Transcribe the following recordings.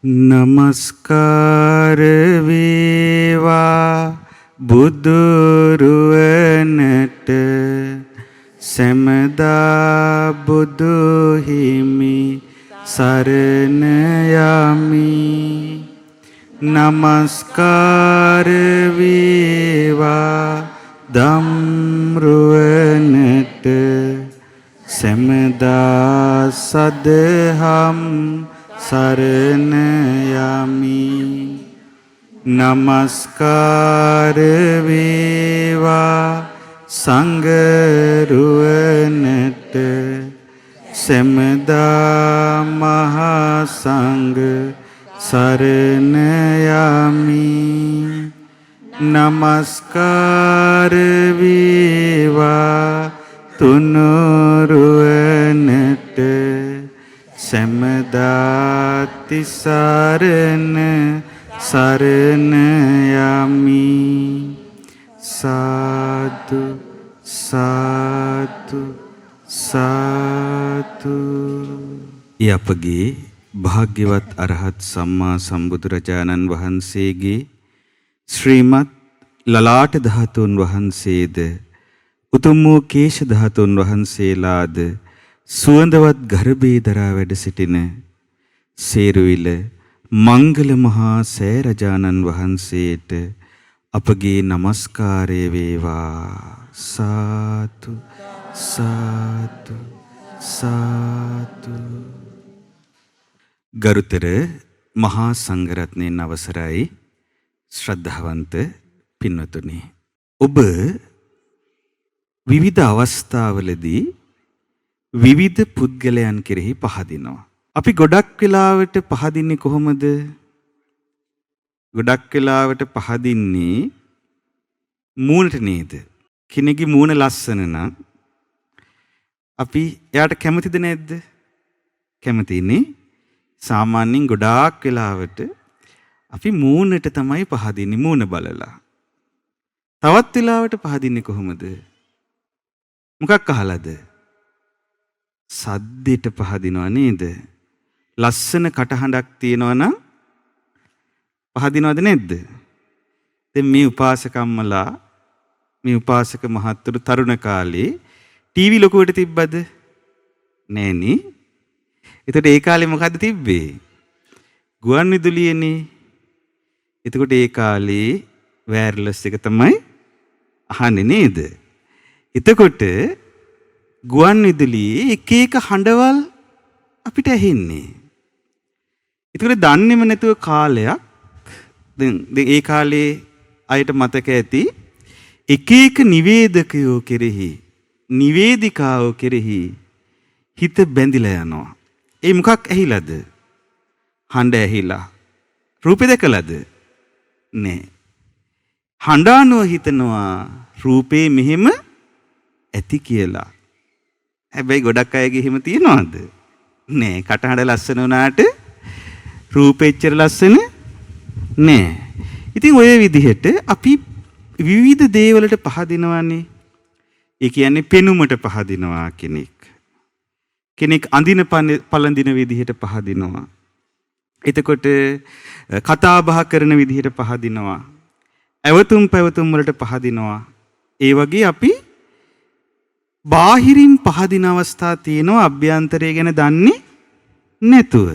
නමස්කාර වේවා බුදුරුවනට සැමදා බුදු හිමි සරණ යමි. නමස්කාර වේවා ධම්රුවනට සැමදා සදහම් සරණ යමි. නමස්කාර වේවා සංඝරුවනට සැමදා මහා සංඝ සරණ යමි. නමස්කාර වේවා තුනුරුවනට සැමදා තිසරණ සරණ යමි. සාදු සාදු සාදු. ඒ අපගේ භාග්‍යවත් අරහත් සම්මා සම්බුදුරජාණන් වහන්සේගේ ශ්‍රීමත් ලලාට ධාතුන් වහන්සේද උතුම් වූ කේශ ධාතුන් වහන්සේලාද සුවඳවත් ගර්භේ දරා වැඩ සිටින සේරුවිල මංගල මහා සෑරජාණන් වහන්සේට අපගේ নমස්කාරය වේවා. සාදු සාදු සාදු. ගරුතර මහා සංඝරත්නයන් අවසරයි ශ්‍රද්ධාවන්ත පින්වතුනි, ඔබ විවිධ අවස්ථාවලදී විවිධ පුද්ගලයන් කෙරෙහි පහදිනවා. අපි ගොඩක් වෙලාවට පහදින්නේ කොහොමද? ගොඩක් වෙලාවට පහදින්නේ මූණට නේද? කෙනෙක්ගේ මූණ ලස්සන නම් අපි එයාට කැමතිද නැද්ද? කැමතිනේ. සාමාන්‍යයෙන් ගොඩාක් වෙලාවට අපි මූණට තමයි පහදින්නේ, මූණ බලලා. තවත් වෙලාවට පහදින්නේ කොහොමද? මොකක් අහලාද? සද්දෙට පහදිනවා නේද? ලස්සන කටහඬක් තියෙනවා නම් පහදිනවද නැද්ද? දැන් මේ උපාසකම්මලා, මේ උපාසක මහත්තුරු තරුණ කාලේ ටීවී ලොකුවට තිබ්බද? නෑනේ. එතකොට ඒ කාලේ මොකද්ද තිබ්බේ? ගුවන් විදුලියනේ. එතකොට ඒ කාලේ වයර්ලස් එක තමයි අහන්නේ නේද? එතකොට ගුවන් විදුලියේ එක එක හඬවල් අපිට ඇහෙන්නේ. එතකොට දන්නේම නැතුව කාලයක් දැන් ඒ කාලේ අයට මතක ඇති එක එක නිවේදකයෝ කෙරෙහි, නිවේදිකාවෝ කෙරෙහි හිත බැඳිලා යනවා. ඒ මොකක් ඇහිලාද? හඬ ඇහිලා. රූපේ දැකලාද? නෑ. හඬානුව හිතනවා රූපේ මෙහෙම ඇති කියලා. හැබැයි ගොඩක් අයගේ එහෙම තියනවද? නෑ. කටහඬ ලස්සන වුණාට රූපෙ එච්චර ලස්සන නෑ. ඉතින් ඔය විදිහට අපි විවිධ දේවලට පහදිනවානේ. ඒ කියන්නේ පෙනුමට පහදිනවා කෙනෙක්. කෙනෙක් අඳින පළඳින විදිහට පහදිනවා. එතකොට කතා බහ කරන විදිහට පහදිනවා. ඇවතුම් පැවතුම් වලට පහදිනවා. ඒ වගේ අපි බාහිරින් පහදින අවස්ථා තියෙනවා අභ්‍යන්තරය ගැන දන්නේ නැතුව.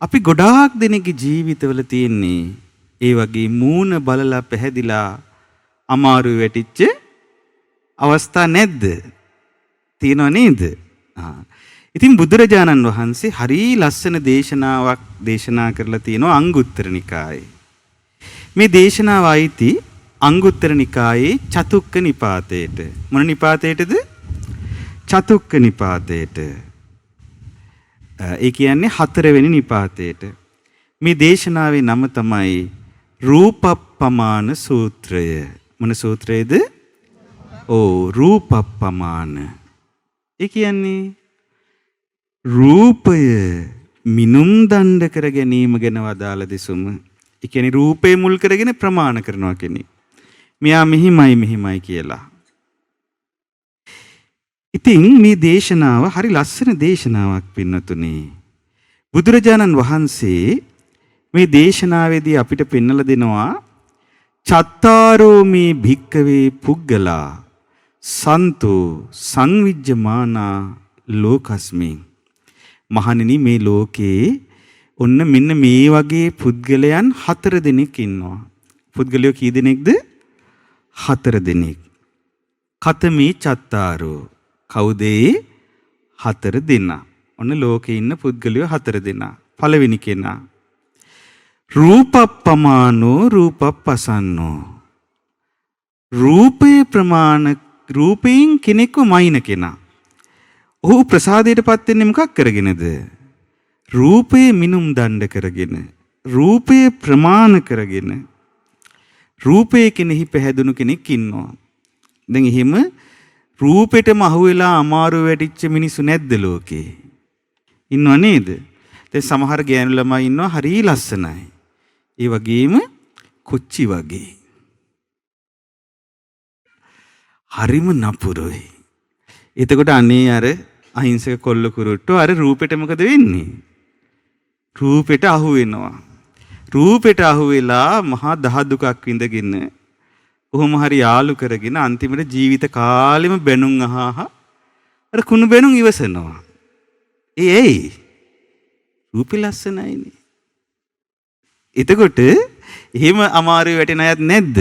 අපි ගොඩාක් දෙනෙක්ගේ ජීවිතවල තියෙන්නේ ඒ වගේ මූණ බලලා පැහැදිලා අමාරු වැටිච්ච අවස්ථා නැද්ද? තියෙනව නේද? ඉතින් බුදුරජාණන් වහන්සේ හරි ලස්සන දේශනාවක් දේශනා කරලා තියෙනවා අංගුත්තර නිකායේ. මේ දේශනාව අයිති අංගුත්තර නිකායේ චතුක්ක නිපාතේට. මොන නිපාතේටද? චතුක්ක නිපාතේට. ඒ කියන්නේ 4 වෙනි නිපාතේට. මේ දේශනාවේ නම තමයි රූපප්පමාන සූත්‍රය. මොන සූත්‍රයේද? රූපප්පමාන. ඒ කියන්නේ රූපය මිනුම් දණ්ඩ කර ගැනීම ගැන වදාළ දෙසුම. ඒ කියන්නේ රූපේ මුල් කරගෙන ප්‍රමාණ කරනවා කෙනෙක්. මෙයා මෙහිමයි කියලා. ඉතින් මේ දේශනාව හරි ලස්සන දේශනාවක් පින්නතුනේ. බුදුරජාණන් වහන්සේ මේ දේශනාවේදී අපිට පෙන්වලා දෙනවා චත්තාරෝ මේ භික්කවේ පුග්ගලා සන්තු සංවිජ්ජමානා ලෝකස්මි. මහණෙනි මේ ලෝකේ ඔන්න මෙන්න මේ වගේ පුද්ගලයන් 4 දෙනෙක් ඉන්නවා. පුද්ගලයෝ කී දෙනෙක්ද? 4 දෙනෙක්. කතමේ චත්තාරෝ. කවුද ඒ 4 දෙනා? ඔන්න ලෝකේ ඉන්න පුද්ගලයෝ 4 දෙනා. පළවෙනි කෙනා රූපප්පමානෝ රූපප්පසන්නෝ. රූපයෙන් කෙනෙක්ව මයින කෙනා. ඔහු ප්‍රසාදයටපත් වෙන්නේ මොකක් කරගෙනද? රූපේ මිනුම් දණ්ඩ කරගෙන, රූපේ ප්‍රමාණ කරගෙන, රූපේ කෙනෙහි පැහැදුණු කෙනෙක් ඉන්නවා. දැන් එහෙම රූපෙටම අහුවෙලා අමාරු වැඩිච්ච මිනිස්සු නැද්ද ලෝකේ? ඉන්නව නේද? දැන් සමහර ගෑනු ළමයි ඉන්නවා හරි ලස්සනයි. ඒ වගේම කොච්චි වගේ. හරිම නපුරුයි. එතකොට අනේ අර අහිංසක කොල්ල කුරුට්ටෝ අර රූපෙට මොකද වෙන්නේ? රූපෙට අහු වෙනවා. රූපෙට අහු වෙලා මහා දහදුකක් විඳගෙන කොහොම හරි යාළු කරගෙන අන්තිමට ජීවිත කාලෙම බැනුම් අහහා අර කුණු බැනුම් ඉවසනවා. ඒයි රූපේ ලස්සනයිනේ. එතකොට එහෙම අමාරු වැටෙන අයත් නැද්ද?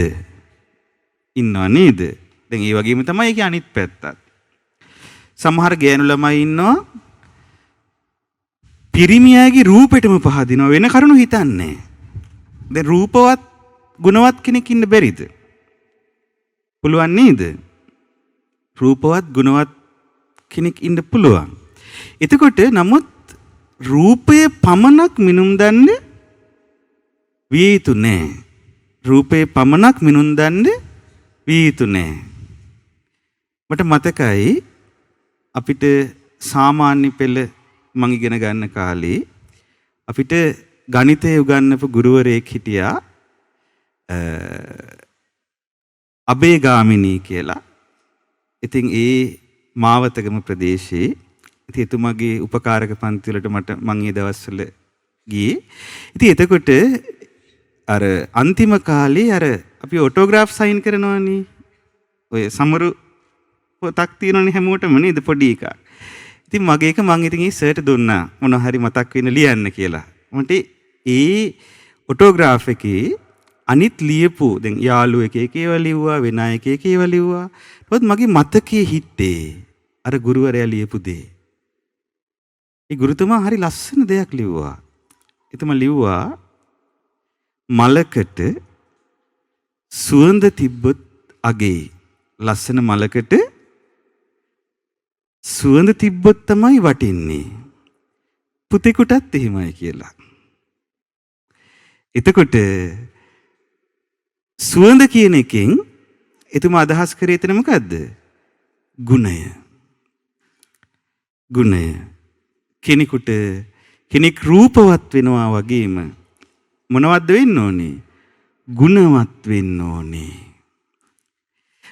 ඉන්නව නේද? දැන් ඒ වගේම තමයි ඒකේ අනිත් පැත්තත්. සමහර ගෑනු ළමයි ඉන්නවා පිරිමියාගේ රූපෙටම පහදිනවා වෙන කරුණු හිතන්නේ. දැන් රූපවත් ගුණවත් කෙනෙක් ඉන්න බැරිද? පුළුවන් නේද? රූපවත් ගුණවත් කෙනෙක් ඉන්න පුළුවන්. එතකොට නමුත් රූපයේ පමණක් මිනුම් දන්න විය යුතු නෑ. රූපයේ පමණක් මිනුම් දන්න විය යුතු නෑ. මට මතකයි අපිට සාමාන්‍ය පෙළ මං ඉගෙන ගන්න කාලේ අපිට ගණිතය උගන්වපු ගුරුවරයෙක් හිටියා අබේගාමිනී කියලා. ඉතින් ඒ මාවතගම ප්‍රදේශයේ ඉතින් එතුමාගේ උපකාරක පන්ති වලට මං ඒ දවස්වල ගියේ. ඉතින් එතකොට අර අන්තිම කාලේ අර අපි ඔටෝග්‍රාෆ් සයින් කරනවානේ. ඔය සමරු පොතක් තියෙනවනේ හැමෝටම නේද පොඩි එකක්. ඉතින් මගේ එක මං ඉතින් ඒ සර්ට දුන්නා මොනවා හරි මතක් වෙන ලියන්න කියලා. මට ඒ ඔටෝග්‍රාෆ් එකේ අනිත් ලියපු දැන් යාළුව එක එක ඒවා ලිව්වා වෙන අය එක එක ඒවා ලිව්වා. ඊපත් මගේ මතකයේ හිටේ අර ගුරුවරයා ලියපු දේ. ඒ ගුරුතුමා හරි ලස්සන දෙයක් ලිව්වා. එතුමා ලිව්වා මලකට සුවඳ තිබ්බොත් අගේ. ලස්සන මලකට සුවඳ තිබ්බොත් තමයි වටින්නේ. පුතෙකුටත් එහෙමයි කියලා. එතකොට සුවඳ කියන එකෙන් එතුමා අදහස් කරේ එතන මොකද්ද? ගුණය. ගුණය. කෙනෙක් රූපවත් වෙනවා වගේම මොනවද වෙන්න ඕනේ? ගුණවත් වෙන්න ඕනේ.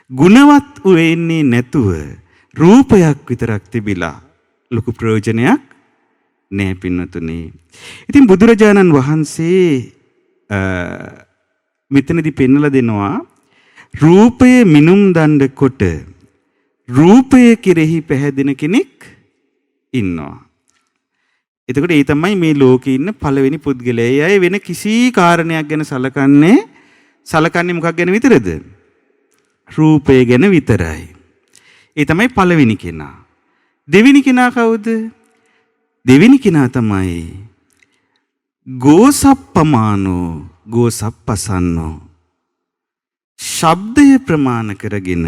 ගුණවත් වෙන්නේ නැතුව රූපයක් විතරක් තිබිලා ලොකු ප්‍රයෝජනයක් නැහැ පින්නතුනේ. ඉතින් බුදුරජාණන් වහන්සේ මෙතනදී පෙන්වලා දෙනවා රූපය මිනුම් දණ්ඩ කොට රූපය කෙරෙහි පැහැදෙන කෙනෙක් ඉන්නවා. එතකොට ඒ තමයි මේ ලෝකේ ඉන්න පළවෙනි පුද්ගලයා. ඒ අය වෙන කිසි කාරණයක් ගැන සලකන්නේ මොකක් ගැන විතරද? රූපය ගැන විතරයි. ඒ තමයි පළවෙනි කෙනා. දෙවෙනි කෙනා කවුද? දෙවෙනි කෙනා තමයි ගෝසප්පමානෝ ගෝසප්පසන්නෝ. ශබ්දය ප්‍රමාණ කරගෙන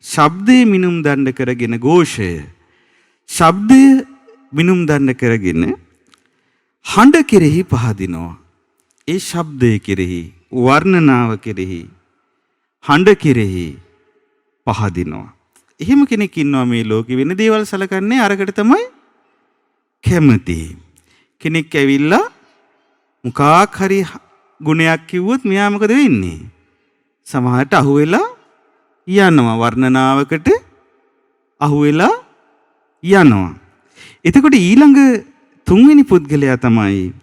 ශබ්දේ මිනුම් දණ්ඩ කරගෙන ഘോഷය ශබ්දය මිනුම් දණ්ඩ කරගෙන හඬ කෙරෙහි පහදිනවා. ඒ ශබ්දය කෙරෙහි වර්ණනාව කෙරෙහි හඬ කෙරෙහි පහදිනවා. එහෙම කෙනෙක් ඉන්නවා මේ ලෝකෙ. වෙන දේවල් සලකන්නේ අරකට තමයි කැමති. කෙනෙක් ඇවිල්ලා මොකක් හරි ගුණයක් කිව්වොත් මෙයා මොකද වෙන්නේ? සමහරට අහුවෙලා යනවා. වර්ණනාවකට අහුවෙලා යනවා. එතකොට ඊළඟ තුන්වෙනි පුද්ගලයා තමයි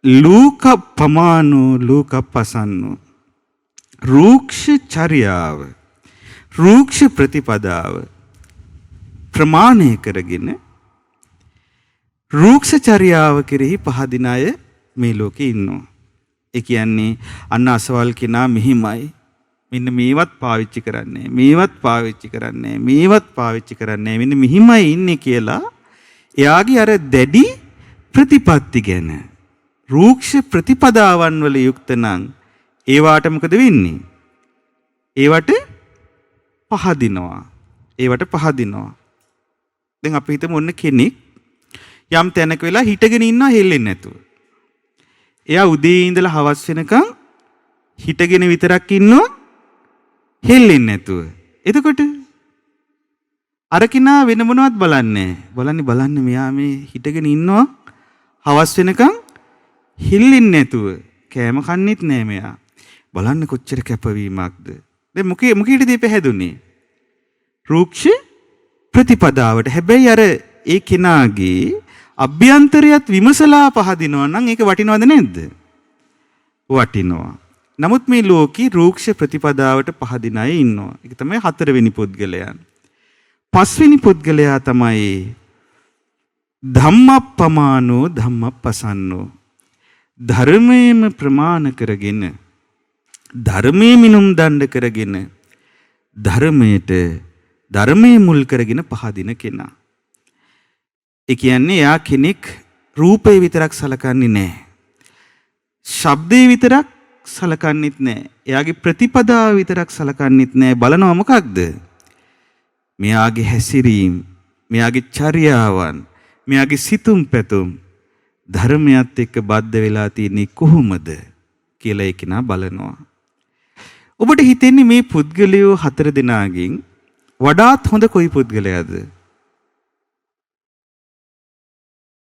ලූක පමානෝ ලූක පසන්නෝ රූක්ෂ චර්යාව රූක්ෂ ප්‍රතිපදාව ප්‍රමාණය කරගෙන රූක්ෂ චර්යාව කෙරෙහි පහදින අය මේ ලෝකේ ඉන්නවා. ඒ කියන්නේ අන්න අසවල් කෙනා මෙහිමයි. මෙන්න මේවත් පාවිච්චි කරන්නේ. මේවත් පාවිච්චි කරන්නේ. මේවත් පාවිච්චි කරන්නේ. මෙන්න මෙහිමයි ඉන්නේ කියලා එයාගේ අර දැඩි ප්‍රතිපත්ති ගැන රූක්ෂ ප්‍රතිපදාවන් වල යුක්ත නම් ඒවට මොකද වෙන්නේ? ඒවට පහදිනවා. ඒවට පහදිනවා. දැන් අපි හිතමු ඔන්න කෙනෙක් යම් තැනක වෙලා හිටගෙන ඉන්නවා හෙල්ලෙන්නේ නැතුව. එයා උදේ ඉඳලා හවස් වෙනකන් හිටගෙන විතරක් ඉන්නවා හෙල්ලෙන්නේ නැතුව. එතකොට අර කෙනා වෙන මොනවත් බලන්නේ නැහැ. බලන්නේ මෙයා මේ හිටගෙන ඉන්නවා හවස් වෙනකන් හෙල්ලෙන්නේ නැතුව. කෑම කන්නෙත් නැහැ මෙයා. බලන්න කොච්චර කැපවීමක්ද. දැන් මොකේද මේ පැහැදුනේ? රූක්ෂ ප්‍රතිපදාවට. හැබැයි අර ඒ කෙනාගේ අභ්‍යන්තරයත් විමසලා පහදිනවා නම් ඒක වටිනවද නැද්ද? වටිනවා. නමුත් මේ ලෝකේ රූක්ෂ ප්‍රතිපදාවට පහදින අය ඉන්නවා. ඒක තමයි හතරවෙනි පුද්ගලයන්. පස්වෙනි පුද්ගලයා තමයි ධම්මප්පමානෝ ධම්මප්පසන්නෝ. ධර්මයේම ප්‍රමාණ කරගෙන ධර්මයේ මිනුම් දණ්ඩ කරගෙන ධර්මයේ මුල් කරගෙන පහදින කෙනා. ඒ කියන්නේ යා කෙනෙක් රූපේ විතරක් සලකන්නේ නැහැ. ශබ්දේ විතරක් සලකන්නේත් නැහැ. එයාගේ ප්‍රතිපදාව විතරක් සලකන්නේත් නැහැ. බලනවා මොකක්ද? මෙයාගේ හැසිරීම, මෙයාගේ චර්යාවන්, මෙයාගේ සිතුම් පැතුම් ධර්මයත් එක්ක බද්ධ වෙලා තියෙන්නේ කොහොමද කියලා ඒක නා බලනවා. ඔබට හිතෙන්නේ මේ පුද්ගලයෝ හතර දෙනාගෙන් වඩාත් හොඳ කොයි පුද්ගලයාද?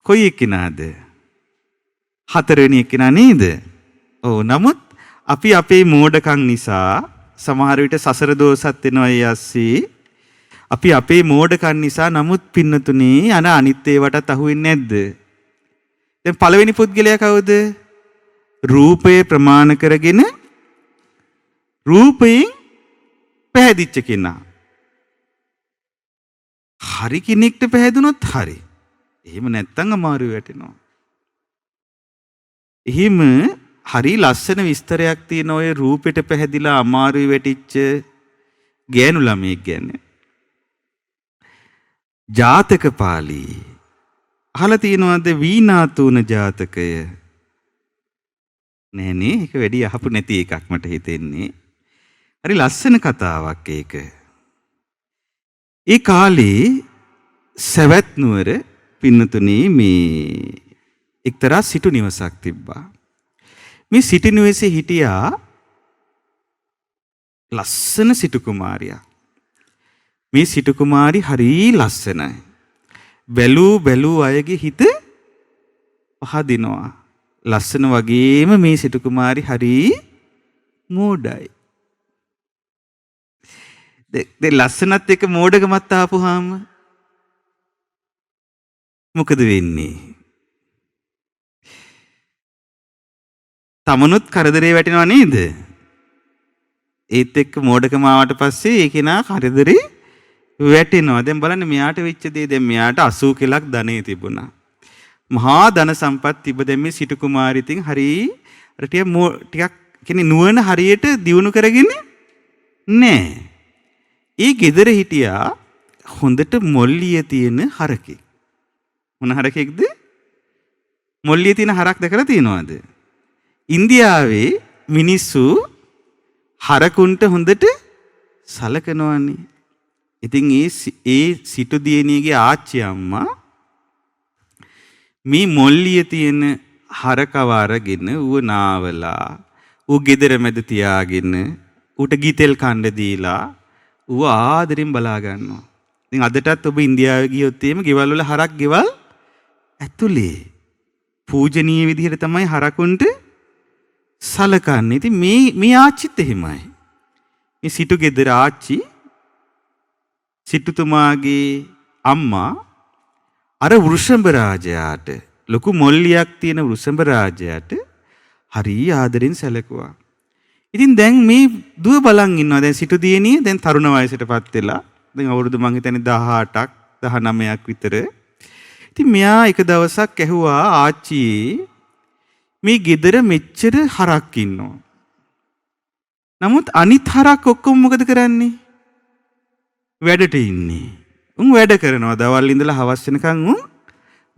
කොයි එක්කෙනාද? හතරවෙනි එක්කෙනා නේද? ඔව්. නමුත් අපි අපේ මෝඩකම් නිසා සමහර විට සසර දෝෂත් වෙනවා ඒ ඇස්සේ. අපි අපේ මෝඩකම් නිසා නමුත් පින්නතුනේ අනිත් ඒවටත් අහු වෙන්නේ නැද්ද? දැන් පළවෙනි පුද්ගලයා කවුද? රූපය ප්‍රමාණ කරගෙන රූපයෙන් පැහැදිච්ච කෙනා. හරි කෙනෙක්ට පැහැදුනොත් හරි. එහෙම නැත්තම් අමාරු වැටෙනවා. එහෙම හරි ලස්සන විස්තරයක් තියෙන ඔය රූපෙට පැහැදිලා අමාරුයි වැටිච්ච ගෑනු ළමයෙක් ගැන. ජාතක පාළි අහලා තියෙනවද වීණාතුන ජාතකය? නෑනේ, ඒක වැඩි අහපු නැති එකක් මට හිතෙන්නේ. හරි ලස්සන කතාවක් ඒක. ඒ කාලේ සවැත් නුවර පින්නතුනේ මේ එක්තරා සිටු නිවසක් තිබ්බා. මේ සිටු නිවසේ හිටියා ලස්සන සිටු කුමාරියක්. මේ සිටු කුමාරි හරි ලස්සනයි. බැලූ අයගේ හිත පහදිනවා. ලස්සන වගේම මේ සිටු කුමාරි හරි මෝඩයි. දැන් ලස්සනත් එක්ක මෝඩකමත් ආපුවාම මොකද වෙන්නේ? තමනුත් කරදරේ වැටෙනව නේද? ඒත් එක්ක මෝඩකම ආවට පස්සේ ඒ කෙනා කරදරේ වැටෙනවා. දැන් බලන්න මෙයාට වෙච්ච දේ. දැන් මෙයාට 80 කලක් ධනෙ තිබුණා. මහා ධන සම්පත් තිබ්බ. දැන් මේ සිටු කුමාරිතින් හරි ටිකක් කියන්නේ නුවණ හරියට දියුණු කරගෙන නැහැ. ඒ ගෙදර හිටියා හොඳට මොල්ලිය තියෙන හරකෙක්. මොන හරකෙක්ද? මොල්ලිය තියෙන හරක් දැකලා තියෙනවද? ඉන්දියාවේ මිනිස්සු හරකුන්ට හොඳට සලකනවානේ. ඉතින් ඒ සිටු දියණියගේ ආච්චි අම්මා මේ මොල්ලිය තියෙන හරකව අරගෙන ඌව නාවලා ඌ ගෙදර මැද තියාගෙන ඌට ගිතෙල් කන්න දීලා ඌ ආදරෙන් බලා ගන්නවා. ඉතින් අදටත් ඔබ ඉන්දියාවේ ගියොත් එහෙම ගෙවල් වල හරක් ගෙවල් ඇතුලේ පූජනීය විදිහට තමයි හරකුන්ට සලකන්නේ. ඉතින් මේ ආච්චිත් එහෙමයි. මේ සිටු ගෙදර ආච්චි සිටුතුමාගේ අම්මා අර වෘෂභ රාජයාට ලොකු මොල්ලියක් තියෙන වෘෂභ රාජයාට හරි ආදරෙන් සැලකුවා. ඉතින් දැන් මේ දුව බලන් ඉන්නවා. දැන් සිටු දියණිය දැන් තරුණ වයසටපත් වෙලා. දැන් අවුරුදු මං හිතන්නේ 18ක් 19ක් විතර. ඉතින් මෙයා එක දවසක් ඇහුවා ආච්චි මේ ගෙදර මෙච්චර හරක් ඉන්නවා. නමුත් අනිත් හරක් ඔක්කොම මොකද කරන්නේ? වැඩට ඉන්නේ. උන් වැඩ කරනවා. දවල් ඉඳලා හවස් වෙනකන් උන්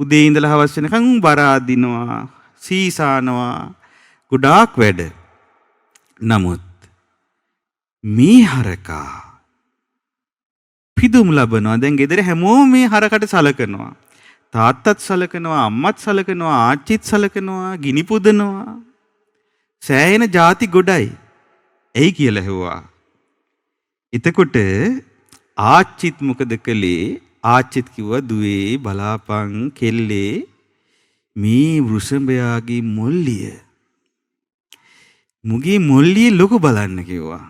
උදේ ඉඳලා හවස් වෙනකන් උන් බර අදිනවා, සීසානවා, ගොඩාක් වැඩ. නමුත් මේ හරකා පිදුම් ලබනවා. දැන් ගෙදර හැමෝම මේ හරකට සලකනවා. තාත්තත් සලකනවා, අම්මත් සලකනවා, ආච්චිත් සලකනවා, ගිනි පුදනවා. සෑහෙන ಜಾති ගොඩයි. එයි කියලා හෙව්වා. එතකොට ආච්චිත් මොකද කළේ? ආච්චිත් කිව්වා දුවේ බලාපන් කෙල්ලේ මේ වෘෂභයාගේ මොල්ලිය. මුගේ මොල්ලිය ලොකු බලන්න කිව්වා.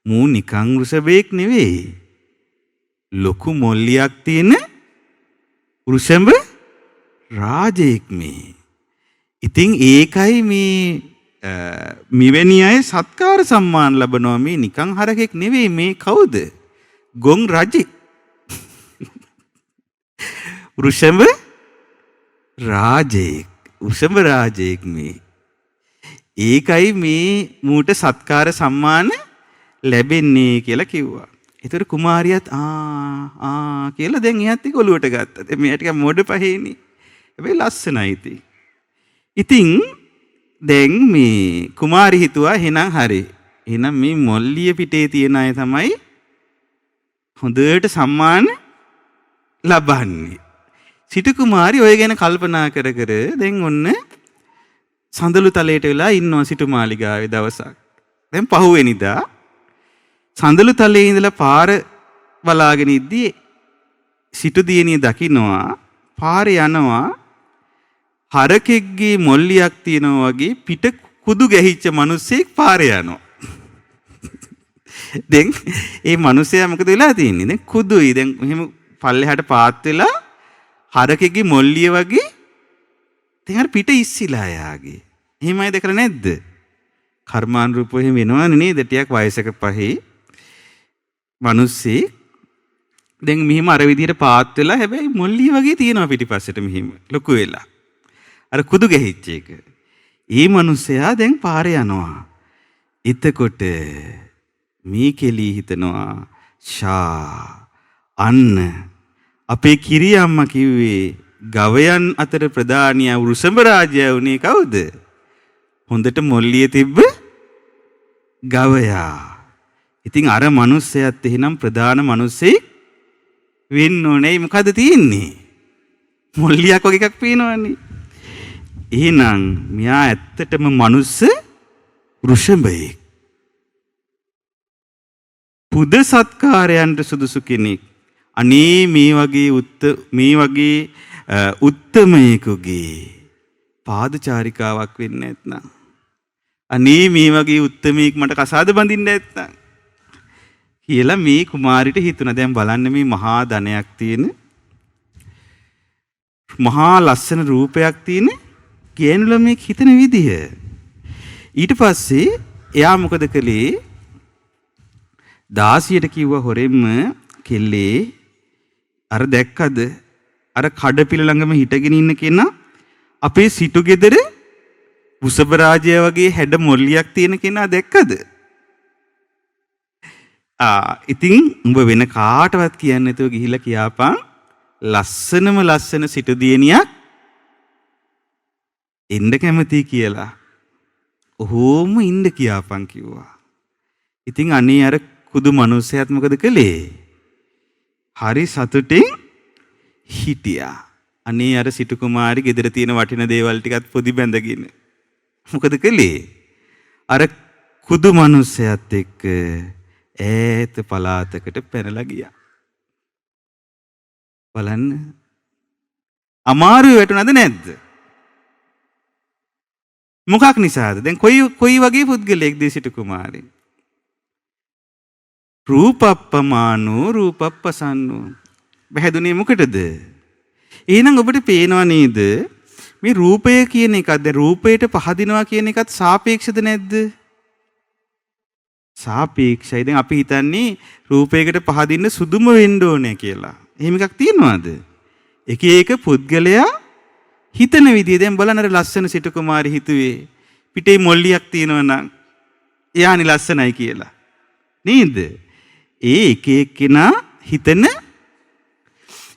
මූ නිකං වෘෂභයෙක් නෙවෙයි. ලොකු මොල්ලියක් තියෙන වෘෂභ රාජයෙක් මේ. ඉතින් ඒකයි මේ මෙවැනි අය සත්කාර සම්මාන ලබනවා. මේ නිකං හරකෙක් නෙවෙයි. මේ කවුද? ගොන් රජෙක්. වෘෂභ රාජයෙක්. වෘෂභ රාජයෙක් මේ. ඒකයි මේ මූට සත්කාර සම්මාන ලැබෙන්නේ කියලා කිව්වා. ඒතර කුමාරියත් කියලා දැන් එහත් ඒක ඔලුවට ගත්තා. දැන් මෙයා ටිකක් මොඩ පහේනේ. හැබැයි ලස්සනයි ඉතින් දැන් මේ කුමාරි හිතුවා එහෙනම් හරි. එහෙනම් මේ මොල්ලිය පිටේ තියෙන අය තමයි හොඳට සම්මාන ලබන්නේ. සිටු කුමාරි ඔය ගැන කල්පනා කර කර දැන් ඔන්න සඳලු තලයට වෙලා ඉන්නවා සිටු මාලිගාවේ දවසක්. දැන් පහුවෙනිදා සඳලු තලයේ ඉඳලා පාර බලාගෙන ඉද්දී සිටු දියණිය දකින්නවා පාරේ යනවා හරකෙක්ගේ මොල්ලියක් තියෙනවා වගේ පිට කුදු ගැහිච්ච මිනිස්සෙක් පාරේ යනවා. දැන් ඒ මිනිසයා මොකද වෙලා තියෙන්නේ? දැන් කුදුයි. දැන් මෙහෙම පල්ලෙහාට පාත් වෙලා හරකෙක්ගේ මොල්ලිය වගේ දැන් අර පිට ඉස්සිලා යාගේ. එහෙමයි දැකලා නැද්ද? කර්මානුරූපව එහෙම වෙනවනේ නේද? ටිකක් වයසක පහේ මිනිස්සේ දැන් මෙහෙම අර විදිහට පාත් වෙලා හැබැයි මොල්ලිය වගේ තියෙනවා පිටිපස්සට මෙහෙම ලොකු වෙලා. අර කුදු ගැහිච්ච එක. ඒ මිනිසයා දැන් පාරේ යනවා. එතකොට මේ කෙලී හිතනවා අන්න අපේ කිරි අම්මා කිව්වේ ගවයන් අතර ප්‍රධානියා වෘෂභ රාජයා වුණේ කවුද? හොඳට මොල්ලිය තිබ්බ ගවයා. ඉතින් අර මිනිස්සයාත් එහෙනම් ප්‍රධාන මිනිස්සෙක් වෙන්න ඕනේ. මොකද තියෙන්නේ? මොල්ලියක් වගේ එකක් පේනවනේ. එහෙනම් මෙයා ඇත්තටම මනුස්ස වෘෂභයෙක්. පුද සත්කාරයන්ට සුදුසු කෙනෙක්. අනේ මේ වගේ උත්තමයෙකුගේ පාදචාරිකාවක් වෙන්න නැත්නම් අනේ මේ වගේ උත්තමයෙක් මට කසාද බඳින්න නැත්නම් කියලා මේ කුමාරිට හිතුණා. දැන් බලන්න මේ මහා ධනයක් තියෙන මහා ලස්සන රූපයක් තියෙන ගෑනු ළමෙක් හිතන විදිහ. ඊට පස්සේ එයා මොකද කළේ? දාසියට කිව්වා හොරෙන්ම කෙල්ලේ අර දැක්කද අර කඩපිල ළඟම හිටගෙන ඉන්න කෙනා අපේ සිටු ගෙදර වෘෂභ රාජයා වගේ හැඩ මොල්ලියක් තියෙන කෙනා දැක්කද? ඉතින් උඹ වෙන කාටවත් කියන්නේ නැතුව ගිහිල්ලා කියාපන් ලස්සනම ලස්සන සිටු දියණියක් එන්න කැමති කියලා. ඔහොම ඉන්න කියාපන් කිව්වා. ඉතින් අනේ අර කුදු මිනිස්සයාත් මොකද කළේ? හරි සතුටින් හිටියා. අනේ අර සිටු කුමාරි ගෙදර තියෙන වටින දේවල් ටිකත් පොදි බැඳගෙන. මොකද කළේ? අර කුදු මිනිස්සයාත් එක්ක ඈත පළාතකට පැනලා ගියා. බලන්න. අමාරුවේ වැටුණාද නැද්ද? මොකක් නිසාද? දැන් කොයි වගේ පුද්ගලයෙක්ද සිටු කුමාරි? රූපප්පමානෝ රූපප්පසන්නෝ. බහැදුනේ මොකටද? එහෙනම් ඔබට පේනවා නේද මේ රූපය කියන එකද රූපයට පහදිනවා කියන එකත් සාපේක්ෂද නැද්ද? සාපේක්ෂයි. දැන් අපි හිතන්නේ රූපයකට පහදින්න සුදුම වෙන්න ඕනේ කියලා. එහෙම එකක් තියනවාද? එක එක පුද්ගලයා හිතන විදිය දැන් බලන්න අර ලස්සන සිටු කුමාරි හිතුවේ පිටේ මොල්ලියක් තියෙනවා නම් එයානි ලස්සනයි කියලා. නේද? ඒ එක එක්කෙනා හිතන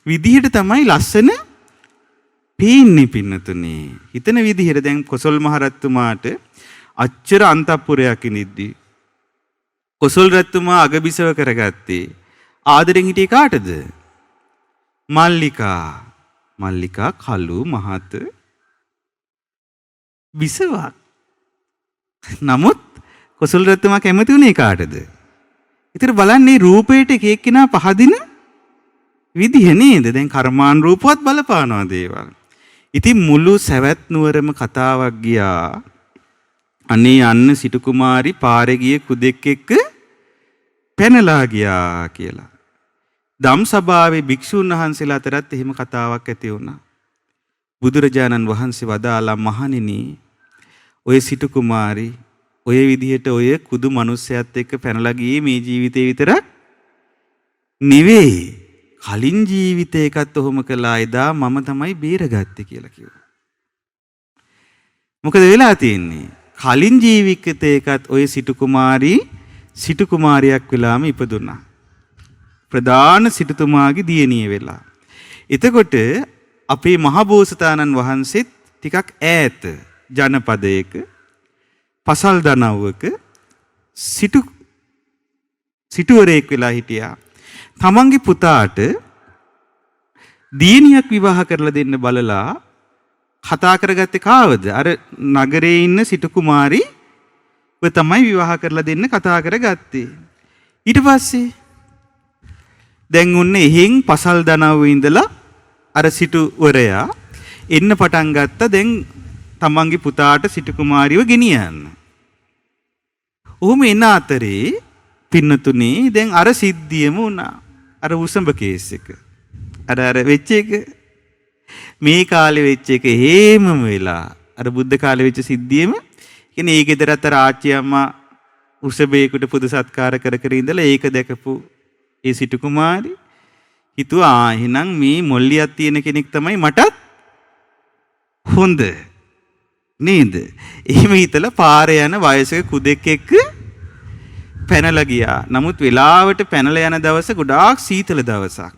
විදිහට තමයි ලස්සන පේන්නේ පින්නතුනේ. හිතන විදිහට දැන් කොසල් මහරජතුමාට අච්චර අන්තපුරයක් ඉනිද්දි කොසල් රජතුමා අගබිසව කරගත්තේ ආදරෙන් හිටියේ කාටද? මල්ලිකා. මල්ලිකා කළු මහත බිසවක්. නමුත් කොසල් රජතුමා කැමති වුණේ කාටද? ඉතින් බලන්නේ රූපයට එක එක්කිනා පහදින විදිහ නේද? දැන් කර්මාන් රූපවත් බලපානවා දේවල්. ඉතින් මුළු සවැත් නුවරම කතාවක් ගියා. අනේ අන්න සිටු කුමාරි පාරේ ගිය කුදෙක් එක්ක පැනලා ගියා කියලා. ධම් සභාවේ භික්ෂුන් වහන්සේලා අතරත් එහෙම කතාවක් ඇති වුණා. බුදුරජාණන් වහන්සේ වදාලා මහණෙනි ඔය සිටු කුමාරි ඔය විදිහට ඔය කුදු මිනිස්සයත් එක්ක පැනලා ගියේ මේ ජීවිතේ විතරක් නෙවෙයි. කලින් ජීවිතයකත් ඔහොම කළා එදා මම තමයි බේරගත්තේ කියලා කිව්වා. මොකද වෙලා තියෙන්නේ? කලින් ජීවිතයකත් ඔය සිටු කුමාරියක් වෙලාම ඉපදුනා. ප්‍රධාන සිටුතුමාගේ දියණිය වෙලා. එතකොට අපේ මහබෝසතාණන් වහන්සේත් ටිකක් ඈත ජනපදයක පසල් දනව්වක සිටුවරයෙක් වෙලා හිටියා. තමන්ගේ පුතාට දියණියක් විවාහ කරලා දෙන්න බලලා කතා කරගත්තේ කාවද? අර නගරේ ඉන්න සිටු කුමාරි තමයි විවාහ කරලා දෙන්න කතා කරගත්තේ. ඊට පස්සේ දැන් උන්නේ එහෙන් පසල් දනව්වේ ඉඳලා අර සිටුවරයා එන්න පටන් ගත්තා. දැන් තමන්ගේ පුතාට සිටු කුමාරිව ගෙනියන්න. ඔහොම එන අතරේ පින්නතුනේ දැන් අර සිද්ධියම වුණා. අර උසඹ කේස් එක. අර වෙච්ච එක මේ කාලේ වෙච්ච එක හේමම වෙලා අර බුද්ධ කාලේ වෙච්ච සිද්ධියම කියන්නේ ඒ ගෙදරත් අර ආච්චි අම්මා උසබේකට පුද සත්කාර කර කර ඉඳලා ඒක දැකපු ඒ සිටු කුමාරි හිතුවා එහෙනම් මේ මොල්ලියක් තියෙන කෙනෙක් තමයි මටත් හොඳ නේද? එහෙම හිතලා පාරේ යන වයසක කුදෙක් එක්ක පැනලා ගියා. නමුත් වෙලාවට පැනලා යන දවස ගොඩාක් සීතල දවසක්.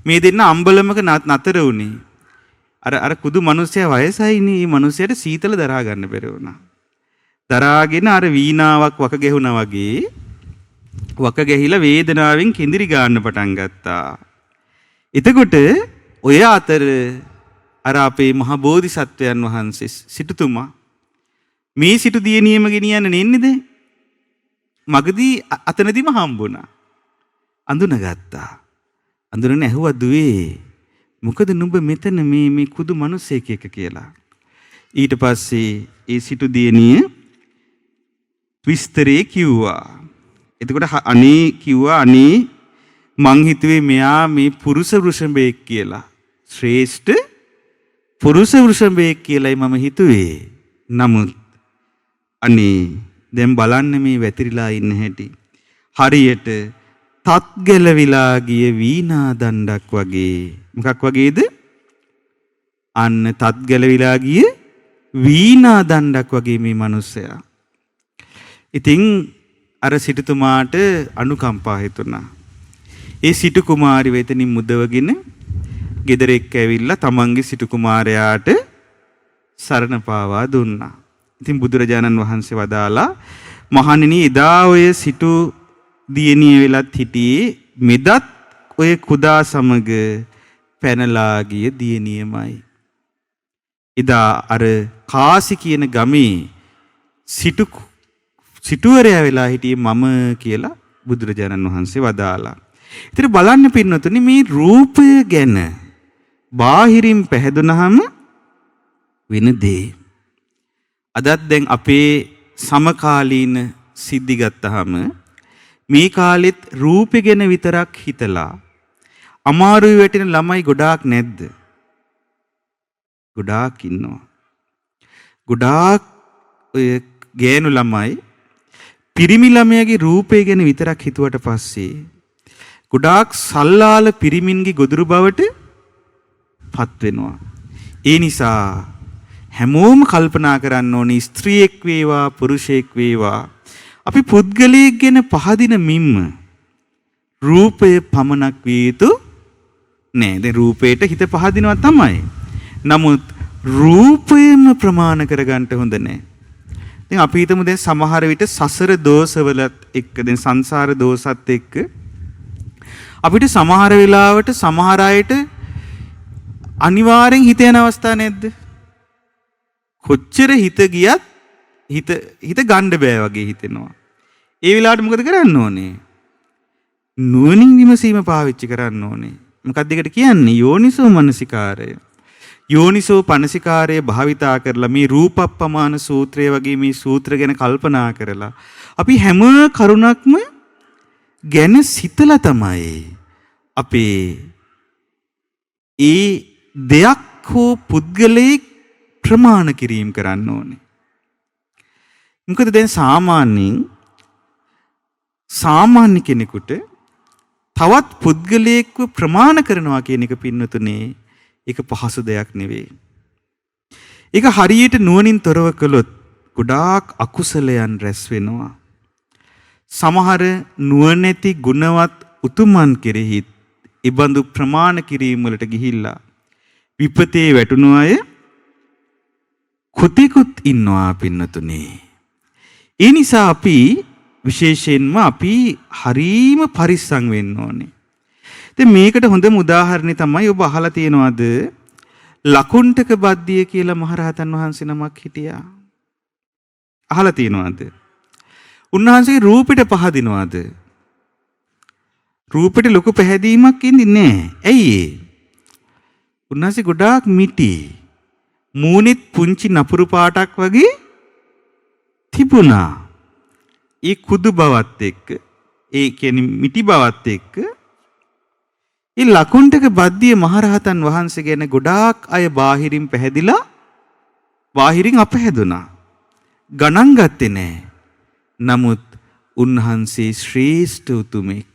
මේ දෙන්න අම්බලමක නතර වුණේ. අර කුදු මිනිස්සයා වයසයිනේ. මේ මිනිස්සයාට සීතල දරා ගන්න බැරි වුණා. දරාගෙන අර වීණාවක් වක ගැහුණා වගේ වක ගැහිලා වේදනාවෙන් කිඳිරි ගන්න පටන් ගත්තා. එතකොට ඔය අතර අර අපේ මහ බෝධිසත්වයන් වහන්සේ සිටුතුමා මේ සිටු දියණියම ගෙනියන්න නෙන්නේද? මගදී අතනදිම හම්බුණා. අඳුනගත්තා. අඳුනන ඇහුවා දුවේ මොකද නුඹ මෙතන මේ කුදු මිනිස්සෙක් එක්ක කියලා. ඊට පස්සේ ඒ සිටු දියණිය විස්තරේ කිව්වා. එතකොට අනේ කිව්වා අනේ මං හිතුවේ මෙයා මේ පුරුෂ වෘෂභයෙක් කියලා. ශ්‍රේෂ්ඨ පුරුෂ වෘෂභයෙක් කියලායි මම හිතුවේ. නමුත් අනේ දැන් බලන්න මේ වැතිරිලා ඉන්න හැටි. හරියට තත් ගැලවිලා ගිය වීණා දණ්ඩක් වගේ. මොකක් වගේද? අන්න තත් ගැලවිලා ගිය වීණා දණ්ඩක් වගේ මේ මිනිස්සයා. ඉතින් අර සිටුතුමාට අනුකම්පා හිතුණා. ඒ සිටු කුමාරි වෙතනින් මුදවගෙන ගෙදර එක්ක ඇවිල්ලා තමන්ගේ සිටු කුමාරයාට සරණ පාවා දුන්නා. ඉතින් බුදුරජාණන් වහන්සේ වදාලා මහණෙනි එදා ඔය සිටු දියණිය වෙලත් හිටියේ මෙදත් ඔය කුදා සමග පැනලා ගිය දියණියමයි. එදා අර කාසි කියන ගමේ සිටුවරයා වෙලා හිටියේ මම කියලා බුදුරජාණන් වහන්සේ වදාලා. ඉතින් බලන්න පින්නතුනි මේ රූපය ගැන බාහිරින් පැහැදුනහම වෙන දේ. අදත් දැන් අපේ සමකාලීන සිද්ධි ගත්තාම මේ කාලෙත් රූපය ගැන විතරක් හිතලා අමාරුයි වැටෙන ළමයි ගොඩාක් නැද්ද? ගොඩාක් ඉන්නවා. ගොඩාක් ඔය ගෑනු ළමයි පිරිමි ළමයාගේ රූපය ගැන විතරක් හිතුවට පස්සේ ගොඩාක් සල්ලාල පිරිමින්ගේ ගොදුරු බවට පත් වෙනවා. ඒ නිසා හැමෝම කල්පනා කරන්න ඕනේ ස්ත්‍රියෙක් වේවා පුරුෂයෙක් වේවා අපි පුද්ගලයෙක් ගැන පහදින මිම්ම රූපය පමණක් විය යුතු නෑ. දැන් රූපයට හිත පහදිනවා තමයි. නමුත් රූපයම ප්‍රමාණ කරගන්න හොඳ නෑ. දැන් අපි හිතමු දැන් සමහර විට සසර දෝෂවලත් එක්ක දැන් සංසාර දෝෂත් එක්ක අපිට සමහර වෙලාවට සමහර අයට අනිවාර්යෙන් හිත යන අවස්ථා නැද්ද? කොච්චර හිත ගියත් හිත ගන්න බෑ වගේ හිතෙනවා. ඒ වෙලාවට මොකද කරන්න ඕනේ? නුවණින් විමසීම පාවිච්චි කරන්න ඕනේ. මොකක්ද ඒකට කියන්නේ? යෝනිසෝ මනසිකාරය. යෝනිසෝ පනසිකාරය භාවිතා කරලා මේ රූපප්පමාන සූත්‍රය වගේ මේ සූත්‍ර ගැන කල්පනා කරලා අපි හැම කරුණක්ම ගැන සිතලා තමයි අපේ ඒ දෙයක් හෝ පුද්ගලයෙක් ප්‍රමාණ කිරීම කරන්න ඕනේ. මොකද දැන් සාමාන්‍ය කෙනෙකුට තවත් පුද්ගලයෙක්ව ප්‍රමාණ කරනවා කියන එක පින්නතුනේ ඒක පහසු දෙයක් නෙවෙයි. ඒක හරියට නුවණින් තොරව කළොත් ගොඩාක් අකුසලයන් රැස් වෙනවා. සමහර නුවණැති ගුණවත් උතුමන් කෙරෙහි ඉබඳු ප්‍රමාණ කිරීම වලට ගිහිල්ලා විපතේ වැටුණු අය කොතිකුත් ඉන්නවා පින්නතුනේ. ඒ නිසා අපි විශේෂයෙන්ම අපි හරීම පරිස්සම් වෙන්න ඕනේ. දැන් මේකට හොඳම උදාහරණේ තමයි ඔබ අහලා තියෙනවද? ලකුණ්ඨක බද්දිය කියලා මහරහතන් වහන්සේ නමක් හිටියා. අහලා තියෙනවද? උන්වහන්සේ රූපෙට පහදිනවද? රූපෙට ලොකු පැහැදීමක් ඉන්නේ නැහැ. ඇයි ඒ? උන්වහන්සේ ගොඩාක් මිටි. මූණෙත් පුංචි නපුරු පාටක් වගේ තිබුණා. ඒ කුදු බවත් එක්ක ඒ කියන්නේ මිටි බවත් එක්ක ඒ ලකුණ්ඨක බද්දිය මහරහතන් වහන්සේ ගැන ගොඩාක් අය බාහිරින් පැහැදිලා බාහිරින් අපහැදුනා. ගණන් ගත්තේ නැහැ. නමුත් උන්වහන්සේ ශ්‍රේෂ්ඨ උතුමෙක්.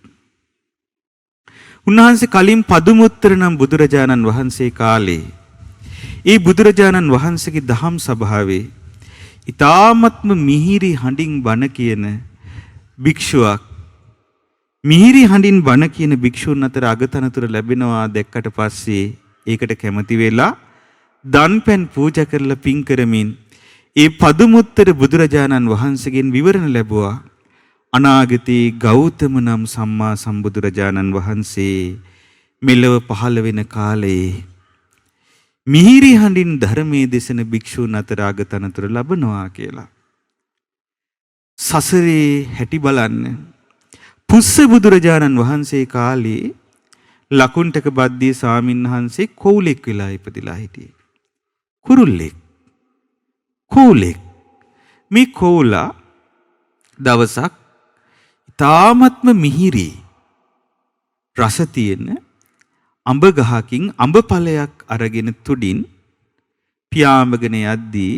උන්වහන්සේ කලින් පදුමුත්තර නම් බුදුරජාණන් වහන්සේ කාලේ ඒ බුදුරජාණන් වහන්සේගේ දහම් සභාවේ ඊ타ත්ම මිහිරි හඬින් බණ කියන භික්ෂුවක් මිහිරි හඬින් බණ කියන භික්ෂුන් අතර අගතනතුර ලැබෙනවා දැක්කට පස්සේ ඒකට කැමති වෙලා දන්පැන් පූජා කරලා පින් කරමින් ඒ පදුමුත්තර බුදුරජාණන් වහන්සේගෙන් විවරණ ලැබුවා. අනාගතේ ගෞතම නම් සම්මා සම්බුදුරජාණන් වහන්සේ මෙලව පහළ වෙන කාලේ මිහිරි හඬින් ධර්මයේ දේශන භික්ෂුන් අතර අගතනතුර ලැබනවා කියලා. සසරේ හැටි බලන්න. පුස්ස බුදුරජාණන් වහන්සේ කාලේ ලකුණ්ඨක බද්දිය ස්වාමීන් වහන්සේ කෝලෙක් වෙලා ඉපදිලා හිටියේ. කුරුල්ලෙක්. කෝලෙක්. මේ කෝලා දවසක් ඊ타ත්ම මිහිරි රස තියෙන අඹ ගහකින් අඹ ඵලයක් අරගෙන තුඩින් පියාඹගෙන යද්දී